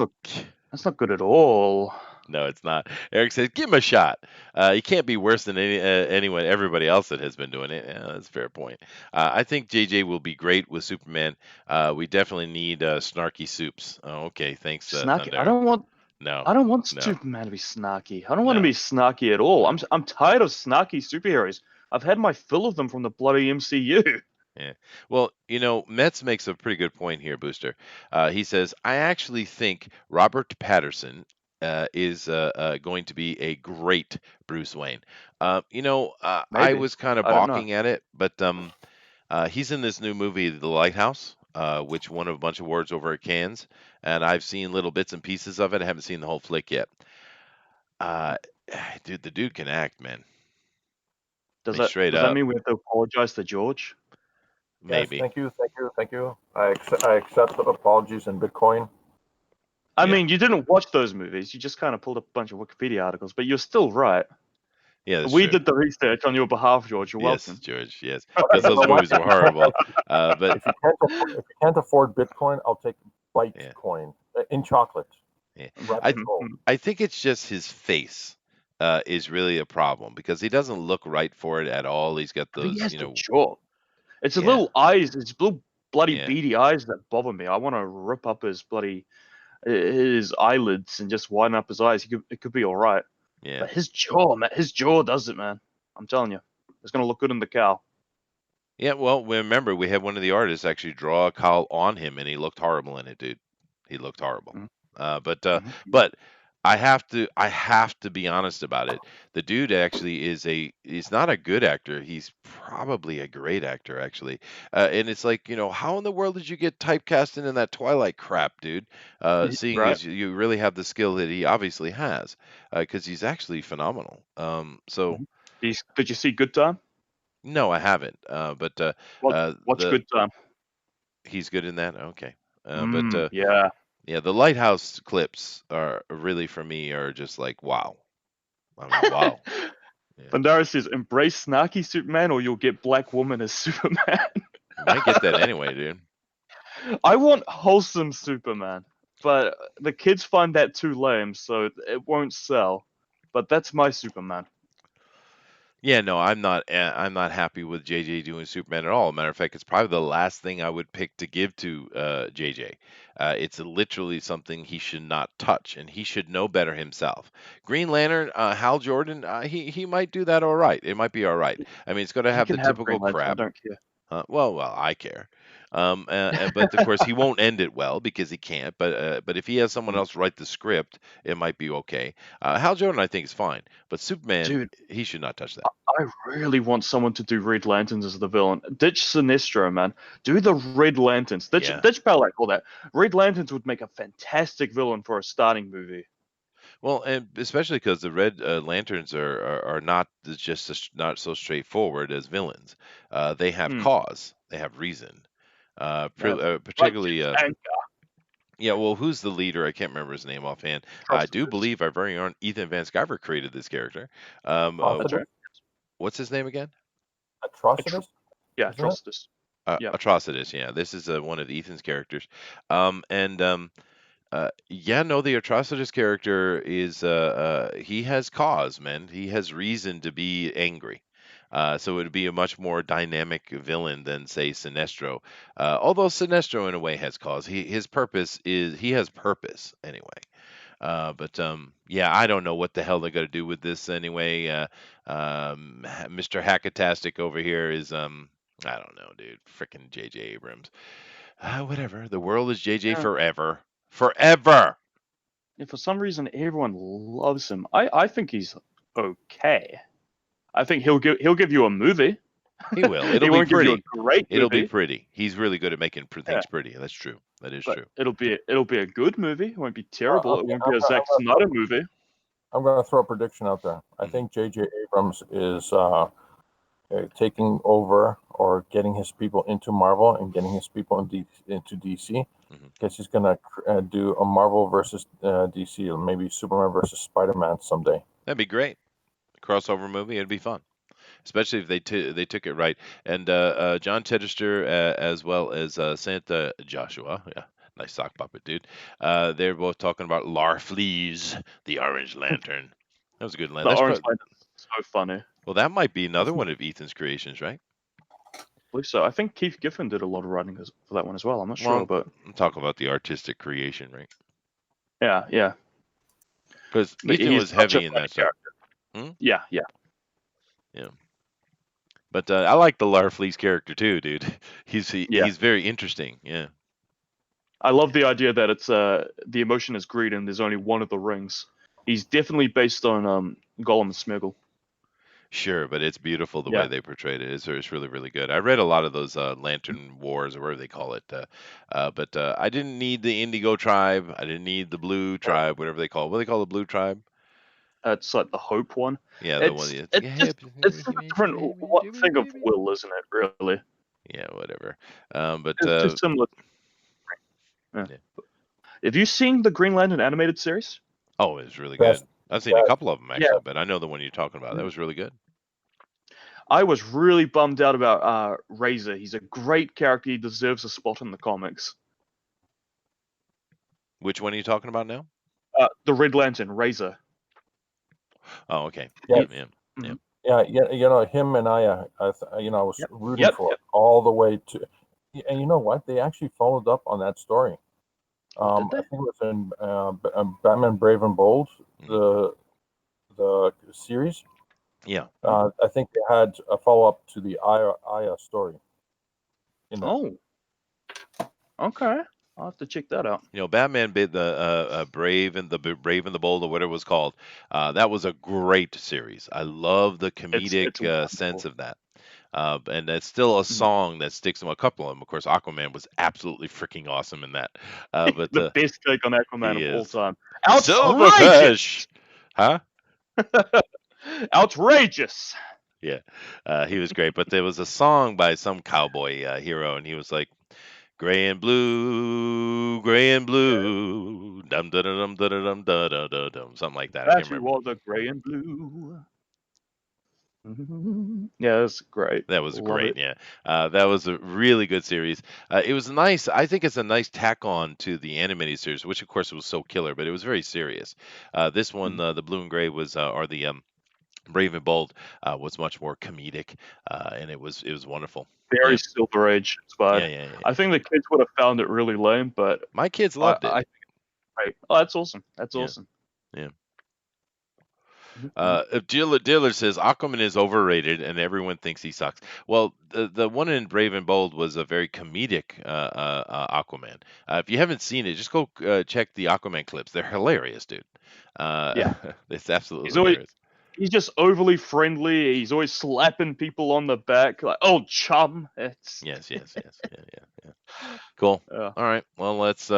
that's not good at all. no, it's not. Eric says, "Give him a shot. He can't be worse than anyone, everybody else that has been doing it." Yeah, that's a fair point. I think JJ will be great with Superman. We definitely need snarky soups. Oh, okay, thanks, Snarky. Thunder. No, I don't want no, Superman to be snarky. I don't want to no, be snarky at all. no. I'm tired of snarky superheroes. I've had my fill of them from the bloody MCU. Yeah. Well, Metz makes a pretty good point here, Booster. He says, I actually think Robert Patterson is going to be a great Bruce Wayne. I Maybe. was kind of I don't know. balking at it, but he's in this new movie, The Lighthouse, which won a bunch of awards over at Cannes, and I've seen little bits and pieces of it. I haven't seen the whole flick yet. Uh, dude, the dude can act, man. I mean, straight Does that up, mean we have to apologize to George? Yes, maybe. thank you. I accept the apologies in Bitcoin. I Yeah. mean, you didn't watch those movies. You just kind of pulled up a bunch of Wikipedia articles, but you're still right. Yeah, that's We true. did the research on your behalf, George. You're Yes, welcome. George. Yes, Okay, because you those know what? movies were horrible. But If you can't afford Bitcoin, I'll take yeah, Bytecoin in chocolate. yeah. Wrapped I in gold. I think it's just his face is really a problem because he doesn't look right for it at all. He's got I think he those, has the jaw. It's the yeah, little eyes, his little bloody yeah, beady eyes that bother me. I want to rip up his eyelids and just widen up his eyes. It could be all right, yeah, but his jaw, man, his jaw does it, man. I'm telling you, it's gonna look good in the cow. yeah. Well, remember we had one of the artists actually draw a cowl on him, and he looked horrible in it, dude. He looked horrible. Mhm, But mhm. but I have to be honest about it. The dude actually he's not a good actor. He's probably a great actor actually. And it's like, how in the world did you get typecast into that Twilight crap, dude? Seeing Right? as you really have the skill that he obviously has, because he's actually phenomenal. So Mhm. Did you see Good Time? no, I haven't. But Watch the Good Time. he's good in that. Okay. But Yeah. Yeah, the Lighthouse clips are really for me are just like wow. I mean, wow. Yeah. Bandara says, "Embrace snarky Superman, or you'll get Black Woman as Superman." You might get that anyway, dude. I want wholesome Superman, but the kids find that too lame, so it won't sell. But that's my Superman. Yeah, no, I'm not. I'm not happy with JJ doing Superman at all. Matter of fact, it's probably the last thing I would pick to give to JJ. It's literally something he should not touch, and he should know better himself. Green Lantern, Hal Jordan, he might do that all right. It might be all right. I mean, it's going to He have can the have typical Green Lantern. I crap. don't care. Well, I care. But of course, he won't end it well because he can't. But if he has someone else write the script, it might be okay. Hal Jordan, I think, is fine. But Superman, Dude, he should not touch that. I really want someone to do Red Lanterns as the villain. Ditch Sinestro, man. Do the Red Lanterns. Ditch Palak, all that. Red Lanterns would make a fantastic villain for a starting movie. Well, and especially because the Red Lanterns are not not so straightforward as villains. They have cause, they have reason. Particularly, yeah. Well, who's the leader? I can't remember his name offhand. I do believe our very own Ethan Van Sciver created this character. That's right. What's his name again? Atrocitus? Yeah, Atrocitus. Yeah. Atrocitus. Yeah, this is one of Ethan's characters. Yeah, no, the Atrocitus character is he has cause, man. He has reason to be angry. So it would be a much more dynamic villain than say Sinestro. Although Sinestro in a way has cause. His purpose is he has purpose anyway. But yeah, I don't know what the hell they're gonna do with this anyway. Mr. Hackatastic over here is I don't know, dude. Freaking J.J. Abrams. Whatever. The world is J.J. forever. Forever. And for some reason, everyone loves him. I think he's okay. I think he'll give you a movie. He will. It'll he be won't pretty. Give you a great It'll movie. be pretty. He's really good at making things pretty. That's true. That is true. It'll be a good movie. It won't be terrible. Okay, it won't be a Zack Snyder movie. I'm going to throw a prediction out there. I think J.J. Abrams is taking over or getting his people into Marvel and getting his people into DC. Because he's going to do a Marvel versus DC, or maybe Superman versus Spider-Man someday. That'd be great. A crossover movie. It'd be fun, especially if they took it right. And John Chittister as well as Santa Joshua. Yeah. Nice sock puppet, dude. They're both talking about Larfleeze, the Orange Lantern. That was a good line. The Orange Lantern's so funny. Well, that might be another one of Ethan's creations, right? I believe so. I think Keith Giffen did a lot of writing for that one as well. I'm not sure, but I'm talking about the artistic creation, right? Yeah. Because Ethan was heavy in that stuff. Yeah. But I like the Larfleeze character too, dude. He's very interesting. Yeah. I love the idea that it's the emotion is greed and there's only one of the rings. He's definitely based on Gollum and Smeagol. Sure, but it's beautiful the way they portrayed it. It's really, really good. I read a lot of those Lantern Wars, or whatever they call it. But I didn't need the Indigo Tribe. I didn't need the Blue Tribe, whatever they call it. What do they call the Blue Tribe? It's like the Hope one. Yeah, the one. It's a different thing of Will, isn't it? Really. Yeah, whatever. But it's just similar. Yeah. Have you seen the Green Lantern animated series? Oh, it was really good. I've seen a couple of them actually, but I know the one you're talking about. That was really good. I was really bummed out about Razor. He's a great character. He deserves a spot in the comics. Which one are you talking about now? The Red Lantern, Razor. Oh, okay. Yeah. You know, him and I was rooting for it all the way to. And you know what? They actually followed up on that story. I think it was in Batman Brave and Bold, the series. Yeah. I think they had a follow-up to the Aya story. Oh. Okay. I'll have to check that out. You know, Batman the Brave and the Bold, or whatever it was called. That was a great series. I love the comedic sense of that. And it's still a song that sticks to a couple of them. Of course, Aquaman was absolutely freaking awesome in that. But the best take on Aquaman of all time. Silverfish! Huh? Outrageous! Yeah, he was great. But there was a song by some cowboy hero, and he was like, Gray and blue, gray and blue, dum dum dum dum dum dum dum dum dum, something like that. I can't Actually, remember. was a gray and blue. Yeah, that's great. That was Love great. it. Yeah, that was a really good series. It was nice. I think it's a nice tack on to the animated series, which of course was so killer, but it was very serious. This one, Mhm. the Blue and Gray was, or the Brave and Bold, was much more comedic, and it was wonderful. Very Yeah, Silver Age yeah, inspired. yeah, yeah, I yeah. think the kids would have found it really lame, but My kids I, loved it. I think it's great. Oh, that's awesome. That's Yeah, awesome. yeah. Mhm. Dealer says Aquaman is overrated and everyone thinks he sucks. Well, the one in Brave and Bold was a very comedic Aquaman. If you haven't seen it, just go check the Aquaman clips. They're hilarious, dude. Uh, Yeah, it's absolutely he's always hilarious. he's just overly friendly. He's always slapping people on the back, like, "Oh, chum." It's Yes, yes, yes. Yeah, yeah, yeah. Cool. uh, All right. Well, let's.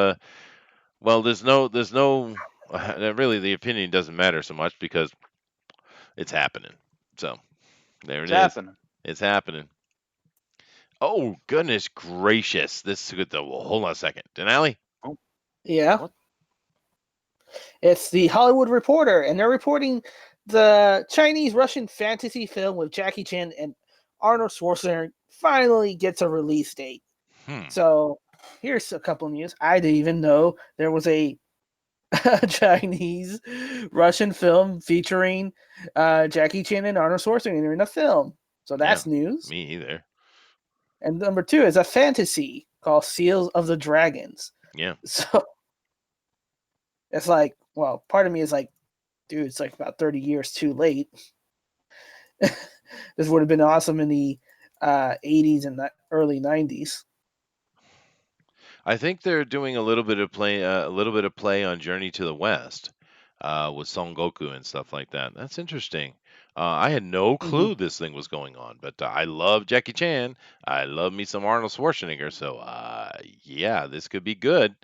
Well, there's no. Really, the opinion doesn't matter so much because it's happening. So there it it's is. happening. It's happening. Oh, goodness gracious. This is good. Well, hold on a second. Denali? Oh, Yeah, what? it's the Hollywood Reporter, and they're reporting the Chinese-Russian fantasy film with Jackie Chan and Arnold Schwarzenegger finally gets a release date. Hmm. So here's a couple of news. I didn't even know there was a Chinese Russian film featuring Jackie Chan and Arnold Schwarzenegger in a film. So Yeah, that's news. me either. And number two is a fantasy called Seals of the Dragons. Yeah. So it's like, well, part of me is like, dude, it's like about 30 years too late. This would have been awesome in the 80s and the early 90s. I think they're doing a little bit of play on Journey to the West, with Son Goku and stuff like that. That's interesting. I had no Mm-hmm. clue this thing was going on, but I love Jackie Chan. I love me some Arnold Schwarzenegger. So, yeah, this could be good.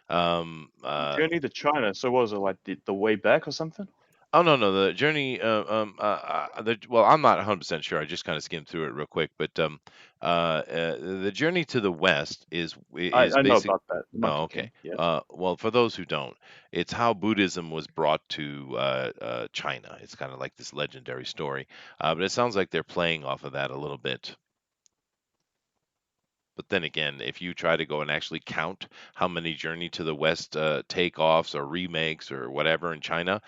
Um, uh, Journey to China. So what was it, like the way back or something? Oh, no, no, the journey, well, I'm not 100% sure. I just kind of skimmed through it real quick, but the journey to the west is I know basic. about that. The Oh, Monkey okay. King. Yes. Well, for those who don't, it's how Buddhism was brought to China. It's kind of like this legendary story, but it sounds like they're playing off of that a little bit. But then again, if you try to go and actually count how many Journey to the West takeoffs or remakes or whatever in China,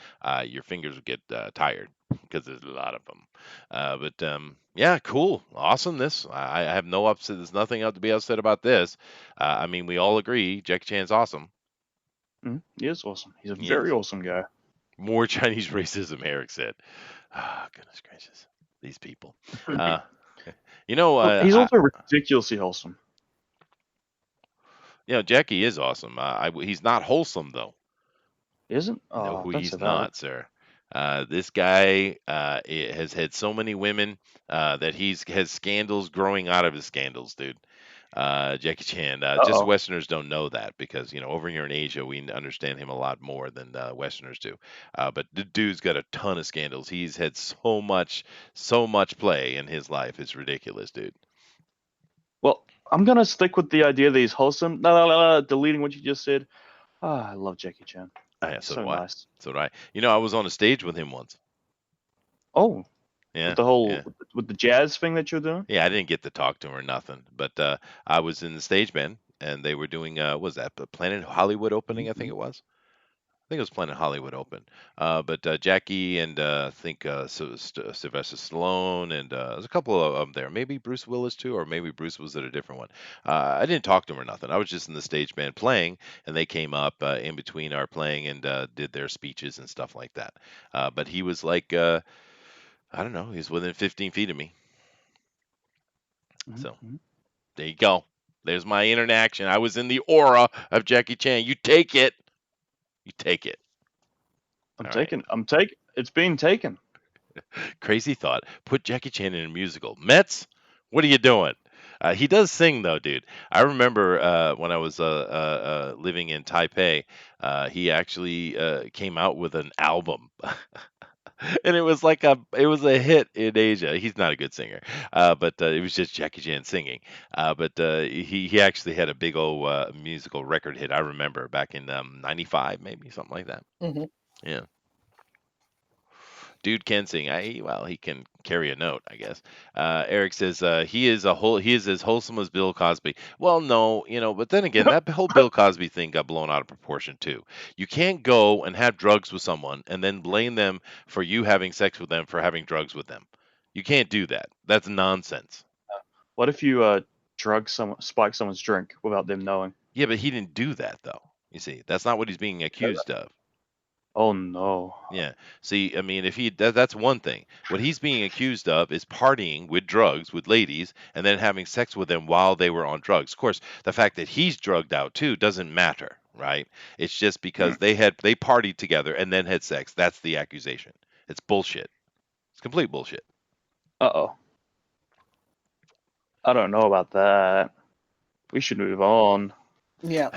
your fingers would get tired because there's a lot of them. But yeah, cool, awesome. I have no upset. There's nothing out to be upset about this. I mean, we all agree Jackie Chan's awesome. He is awesome. He's a He very is. awesome guy. More Chinese racism, Eric said. Ah, goodness gracious, these people. Uh, you know, Well, he's also ridiculously wholesome. Jackie is awesome. He's not wholesome though. Isn't? No, Oh, don't say he's that. not, sir. This guy has had so many women that he's has scandals growing out of his scandals, dude. Jackie Chan. Just Uh-oh. Westerners don't know that because over here in Asia we understand him a lot more than Westerners do. But the dude's got a ton of scandals. He's had so much play in his life. It's ridiculous, dude. Well, I'm gonna stick with the idea that he's wholesome. No, deleting what you just said. Ah, I love Jackie Chan. Yeah, He's so so do I. nice. So do I. I was on a stage with him once. Oh, with Yeah, the whole yeah. with the jazz thing that you're doing. Yeah, I didn't get to talk to him or nothing, but I was in the stage band and they were doing what was that the Planet Hollywood opening? I think Mm-hmm. it was. I think it was Planet Hollywood open. But Jackie and I think Sylvester Stallone and there's a couple of them there. Maybe Bruce Willis too, or maybe Bruce was at a different one. I didn't talk to him or nothing. I was just in the stage band playing, and they came up in between our playing and did their speeches and stuff like that. But he was like, I don't know, he's within 15 feet of me. So. Mm-hmm. There you go. There's my interaction. I was in the aura of Jackie Chan. You take it. You take it. I'm All right. taking. I'm taking. It's being taken. Crazy thought. Put Jackie Chan in a musical. Mets, what are you doing? He does sing though, dude. I remember when I was living in Taipei, he actually came out with an album. And it was like it was a hit in Asia. He's not a good singer, but it was just Jackie Chan singing. But he actually had a big old musical record hit. I remember back in '95, maybe something like that. Hmm. Yeah. Dude can sing. Well, he can carry a note, I guess. Eric says he is as wholesome as Bill Cosby. Well, no, but then again, that whole Bill Cosby thing got blown out of proportion too. You can't go and have drugs with someone and then blame them for you having sex with them for having drugs with them. You can't do that. That's nonsense. What if you spike someone's drink without them knowing? Yeah, but he didn't do that though. You see, that's not what he's being accused of. Oh no. Yeah. See, I mean, if that's one thing. What he's being accused of is partying with drugs with ladies and then having sex with them while they were on drugs. Of course, the fact that he's drugged out too doesn't matter, right? It's just because they partied together and then had sex. That's the accusation. It's bullshit. It's complete bullshit. Uh-oh. I don't know about that. We should move on. Yeah.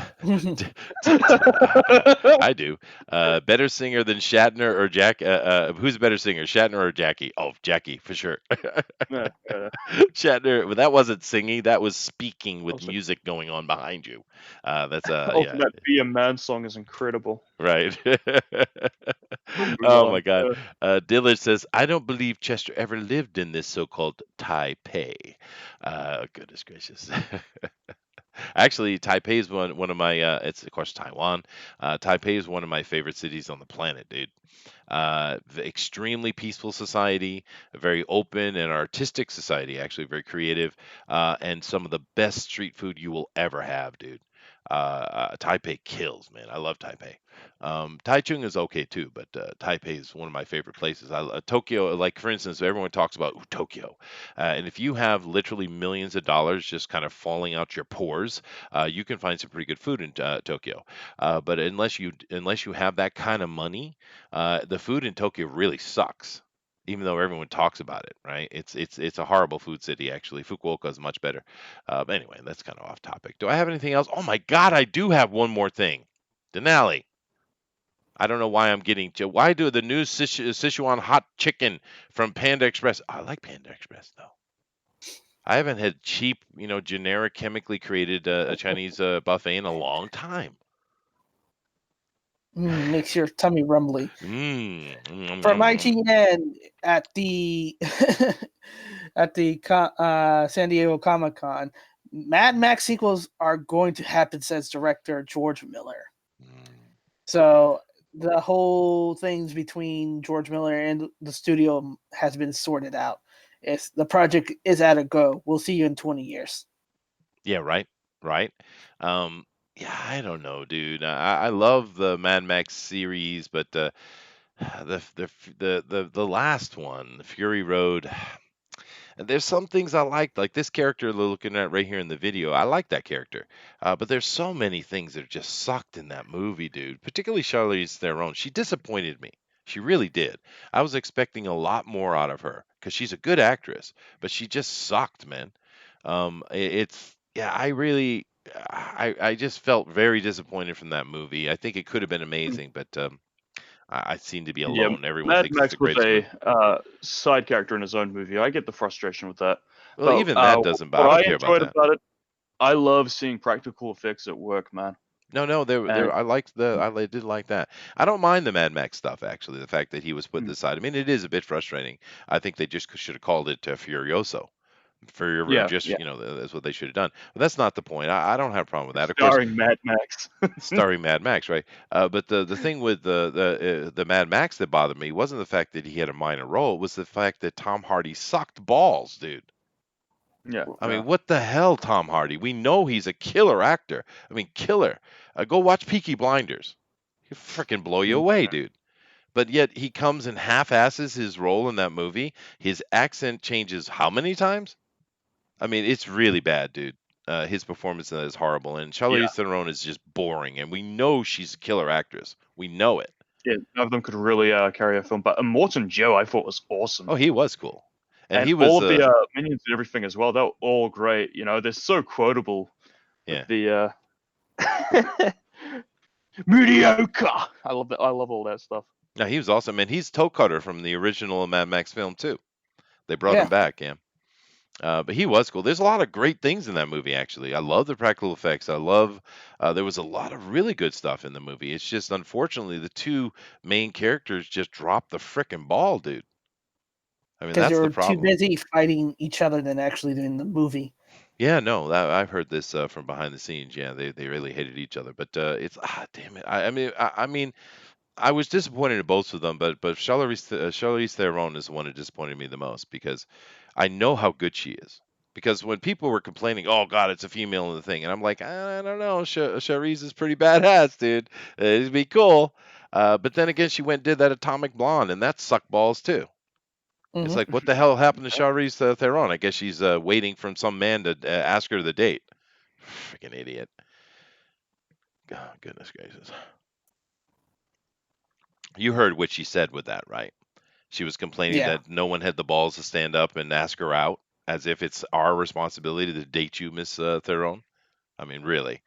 I do. Better singer than Shatner or Jack? Who's a better singer, Shatner or Jackie? Oh, Jackie for sure. Shatner, but that wasn't singing. That was speaking with music going on behind you. That's yeah. That Be a Man song is incredible. Right. Oh my God. Dillard says, I don't believe Chester ever lived in this so-called Taipei. Goodness gracious. Actually, Taipei is one of my. It's of course Taiwan. Taipei is one of my favorite cities on the planet, dude. Extremely peaceful society, a very open and artistic society, actually very creative, and some of the best street food you will ever have, dude. Taipei kills, man. I love Taipei. Taichung is okay too, but Taipei is one of my favorite places. Tokyo, like for instance, everyone talks about Tokyo, and if you have literally millions of dollars just kind of falling out your pores, you can find some pretty good food in Tokyo. But unless you have that kind of money, the food in Tokyo really sucks. Even though everyone talks about it, right? It's a horrible food city actually. Fukuoka is much better. But anyway, that's kind of off topic. Do I have anything else? Oh my God, I do have one more thing. Denali. I don't know why I'm getting. Why do the new Sichuan hot chicken from Panda Express? I like Panda Express though. I haven't had cheap, generic, chemically created a Chinese buffet in a long time. Makes your tummy rumbly. From IGN at the San Diego Comic-Con, Mad Max sequels are going to happen, says director George Miller. So the whole things between George Miller and the studio has been sorted out. The project is at a go. We'll see you in 20 years. Yeah, right. Yeah, I don't know, dude. I love the Mad Max series, but the last one, the Fury Road. There's some things I like this character they're looking at right here in the video. I like that character, but there's so many things that are just sucked in that movie, dude. Particularly Charlize Theron. She disappointed me. She really did. I was expecting a lot more out of her because she's a good actress, but she just sucked, man. It's yeah, I just felt very disappointed from that movie. I think it could have been amazing, but I seem to be alone. Everyone Mad thinks it's Max the was greatest movie. a side character in his own movie. I get the frustration with that. Well, But even that doesn't. I what don't I care about enjoyed that. about it, I love seeing practical effects at work, man. No, And I did like that. I don't mind the Mad Max stuff actually. The fact that he was put aside. I mean, it is a bit frustrating. I think they just should have called it Furioso. yeah, That's what they should have done. But that's not the point. I don't have a problem with that. Of course, starring Mad Max. starring Mad Max, right? But the thing with the Mad Max that bothered me wasn't the fact that he had a minor role. It was the fact that Tom Hardy sucked balls, dude. Yeah. I mean, what the hell, Tom Hardy? We know he's a killer actor. I mean, killer. Go watch Peaky Blinders. He'll freaking blow you away, dude. But yet he comes and half-asses his role in that movie. His accent changes how many times? I mean, it's really bad, dude. His performance in that is horrible, and Charlize Theron is just boring, and we know she's a killer actress. We know it. Yeah, none of them could really carry a film. But Immortan Joe, I thought was awesome. Oh, he was cool, and he was all of the minions and everything as well. They're all great. They're so quotable. Yeah. The mediocre. I love that. I love all that stuff. Yeah, he was awesome, and he's Toe Cutter from the original Mad Max film too. They brought him Yeah, back, yeah. But he was cool. There's a lot of great things in that movie, actually. I love the practical effects. I love there was a lot of really good stuff in the movie. It's just unfortunately the two main characters just dropped the frickin' ball, dude. I mean, because they that's the were too problem. busy fighting each other than actually doing the movie. Yeah, no, I've heard this from behind the scenes. Yeah, they really hated each other. But it's damn it. I mean, I was disappointed in both of them, but Charlize Theron is the one who disappointed me the most because I know how good she is. Because when people were complaining, "Oh God, it's a female in the thing," and I'm like, I don't know, Charlize is pretty badass, dude. It'd be cool. But then again, she went and did that Atomic Blonde, and that sucked balls too. It's Hmm. like, what the hell happened to Charlize Theron? I guess she's waiting for some man to ask her the date. Freaking idiot. Oh, goodness gracious. You heard what she said with that, right? She was complaining Yeah, that no one had the balls to stand up and ask her out, as if it's our responsibility to date you, Miss Theron. I mean, really,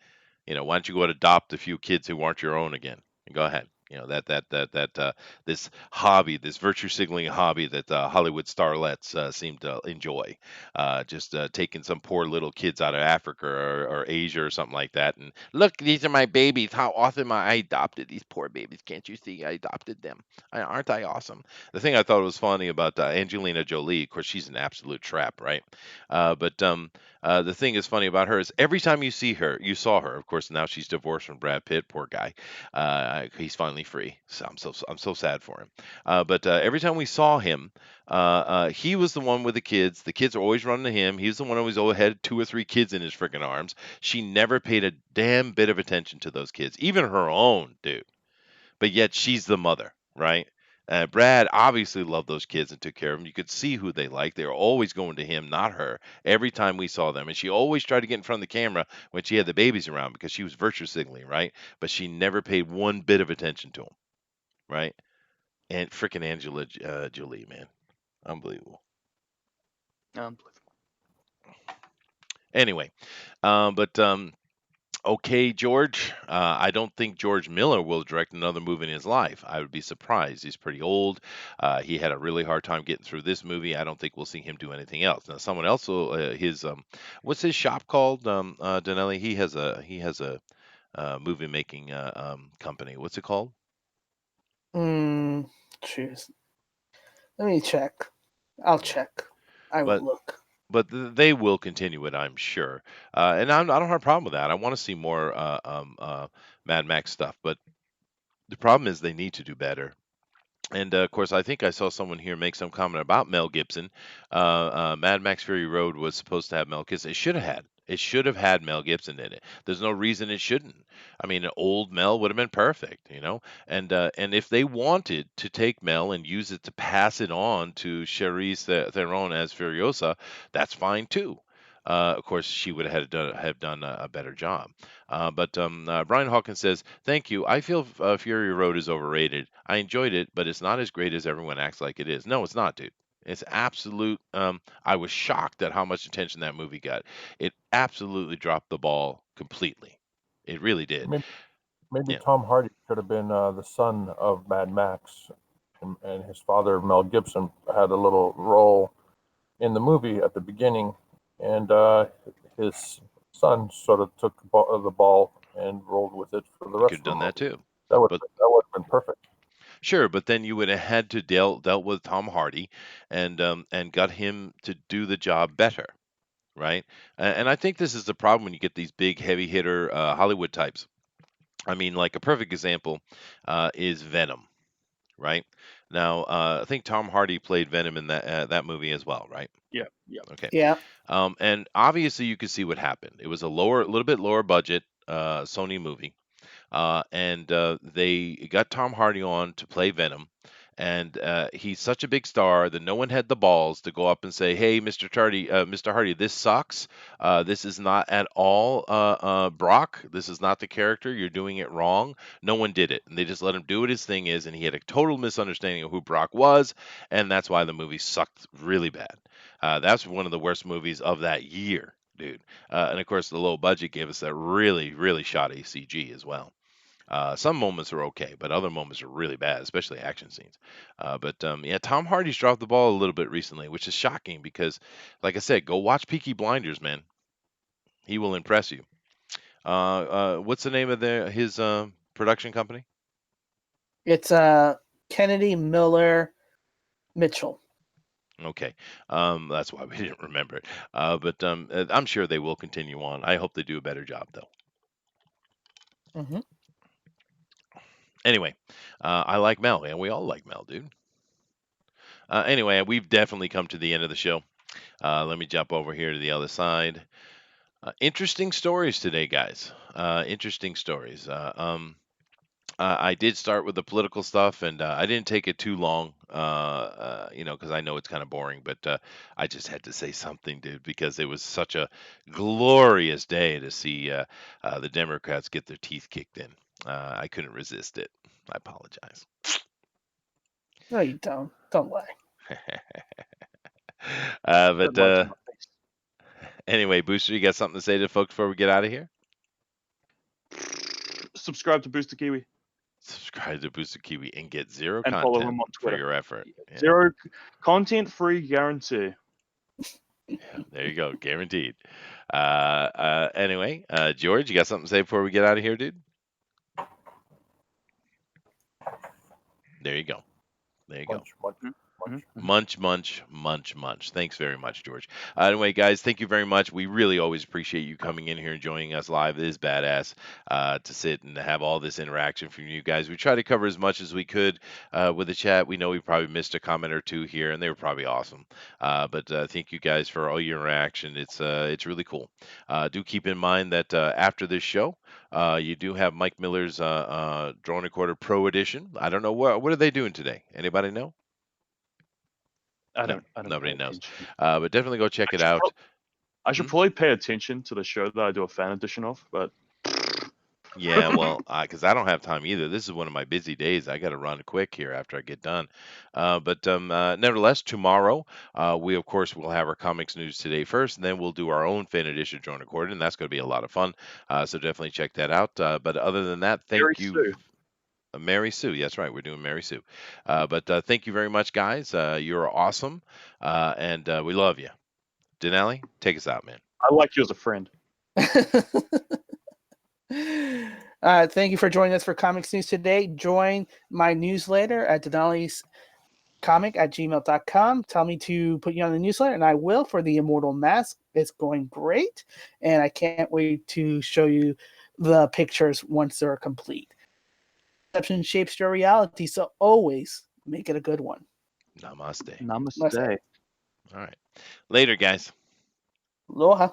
why don't you go and adopt a few kids who aren't your own again? And go ahead. This hobby, this virtue signaling hobby that Hollywood starlets seem to enjoy, just taking some poor little kids out of Africa or Asia or something like that, and look, these are my babies. How awesome! I adopted these poor babies. Can't you see? I adopted them. Aren't I awesome? The thing I thought was funny about Angelina Jolie, of course, she's an absolute trap, right? But the thing is funny about her is every time you saw her. Of course, now she's divorced from Brad Pitt. Poor guy. He's finally free. So I'm so sad for him. But every time we saw him, he was the one with the kids. The kids are always running to him. He's the one who always had 2 or 3 kids in his freaking arms. She never paid a damn bit of attention to those kids, even her own, dude. But yet she's the mother, right? Brad obviously loved those kids and took care of them. You could see who they liked. They were always going to him, not her, every time we saw them. And she always tried to get in front of the camera when she had the babies around because she was virtue signaling, right? But she never paid one bit of attention to them, right? And freaking Angela Jolie, man. Unbelievable. Unbelievable. Anyway, but okay, George. I don't think George Miller will direct another movie in his life. I would be surprised. He's pretty old. He had a really hard time getting through this movie. I don't think we'll see him do anything else. Now, someone else will. What's his shop called? Dinale. He has a movie making company. What's it called? Mm, cheers. Let me check. I'll Yeah, check. I will but look. they will continue it, I'm sure. And I don't have a problem with that. I want to see more Mad Max stuff, but the problem is they need to do better. And of course, I think I saw someone here make some comment about Mel Gibson. Mad Max Fury Road was supposed to have Mel Gibson. It should have had. It should have had Mel Gibson in it. There's no reason it shouldn't. I mean, an old Mel would have been perfect. And if they wanted to take Mel and use it to pass it on to Charlize Theron as Furiosa, that's fine too. Of course, she would have done a better job. But Brian Hawkins says, "Thank you. I feel Fury Road is overrated. I enjoyed it, but it's not as great as everyone acts like it is. No, it's not, dude. It's absolute. I was shocked at how much attention that movie got. It absolutely dropped the ball completely. It really did. Maybe Yeah. Tom Hardy could have been the son of Mad Max, and his father Mel Gibson had a little role in the movie at the beginning, and his son sort of took the ball and rolled with it for the You could rest have of the done that movie. too. That would But have been perfect. sure, but then you would have had to dealt with Tom Hardy and got him to do the job better, right? And I think this is the problem when you get these big heavy hitter Hollywood types. I mean, like a perfect example is Venom, right? Now, I think Tom Hardy played Venom in that movie as well, right? Yeah, yeah. Okay. Yeah. And obviously, you could see what happened. It was a little bit lower budget Sony movie, and they got Tom Hardy on to play Venom. And he's such a big star that no one had the balls to go up and say, "Hey, Mr. Hardy, this sucks. This is not at all Brock. This is not the character. You're doing it wrong." No one did it, and they just let him do what his thing is. And he had a total misunderstanding of who Brock was, and that's why the movie sucked really bad. That's one of the worst movies of that year, dude. And of course, the low budget gave us that really, really shoddy CG as well. Some moments are okay, but other moments are really bad, especially action scenes. Yeah, Tom Hardy's dropped the ball a little bit recently, which is shocking because, like I said, go watch Peaky Blinders, man. He will impress you. What's the name of his production company? It's Kennedy, Miller, Mitchell. Okay, that's why we didn't remember it. I'm sure they will continue on. I hope they do a better job, though. Mm-hmm. Anyway, I like Mel, and we all like Mel, dude. Anyway, we've definitely come to the end of the show. Let me jump over here to the other side. Interesting stories today, guys. Interesting stories. I did start with the political stuff, and I didn't take it too long, because I know it's kind of boring, but I just had to say something, dude, because it was such a glorious day to see the Democrats get their teeth kicked in. I couldn't resist it. I apologize. No, you don't. Don't lie. But Don't lie to my face. anyway, Booster, you got something to say to folks before we get out of here? Subscribe to Booster Kiwi Subscribe to Booster Kiwi and get zero and follow content him on for Twitter. your effort. Yeah. Zero content free guarantee. Yeah, there you go, guaranteed. Anyway, George, you got something to say before we get out of here, dude? There you go. There you go. Munch. Thanks very much, George. Anyway, guys, thank you very much. We really always appreciate you coming in here and joining us live. It is badass to sit and have all this interaction from you guys. We try to cover as much as we could with the chat. We know we probably missed a comment or two here, and they were probably awesome. But thank you guys for all your interaction. It's really cool. Do keep in mind that after this show, you do have Mike Miller's Drone Recorder Pro Edition. I don't know what are they doing today. Anybody know? I don't Nobody pay knows. attention. But definitely go check it out. I should probably pay attention to the show that I do a fan edition of, but Yeah, well, because I don't have time either. This is one of my busy days. I got to run quick here after I get done. Nevertheless, tomorrow we of course will have our comics news today first, and then we'll do our own fan edition drone recording, and that's going to be a lot of fun. So definitely check that out. But other than that, thank you. Mary Sue. That's right. We're doing Mary Sue. But thank you very much, guys. You're awesome. And we love you. Dinale, take us out, man. I like you as a friend. Thank you for joining us for Comics News today. Join my newsletter at dinalescomic@gmail.com. Tell me to put you on the newsletter, and I will for the Immortal Mask. It's going great, and I can't wait to show you the pictures once they're complete. Perception shapes your reality, so always make it a good one. Namaste. Namaste. All right. Later, guys. Aloha.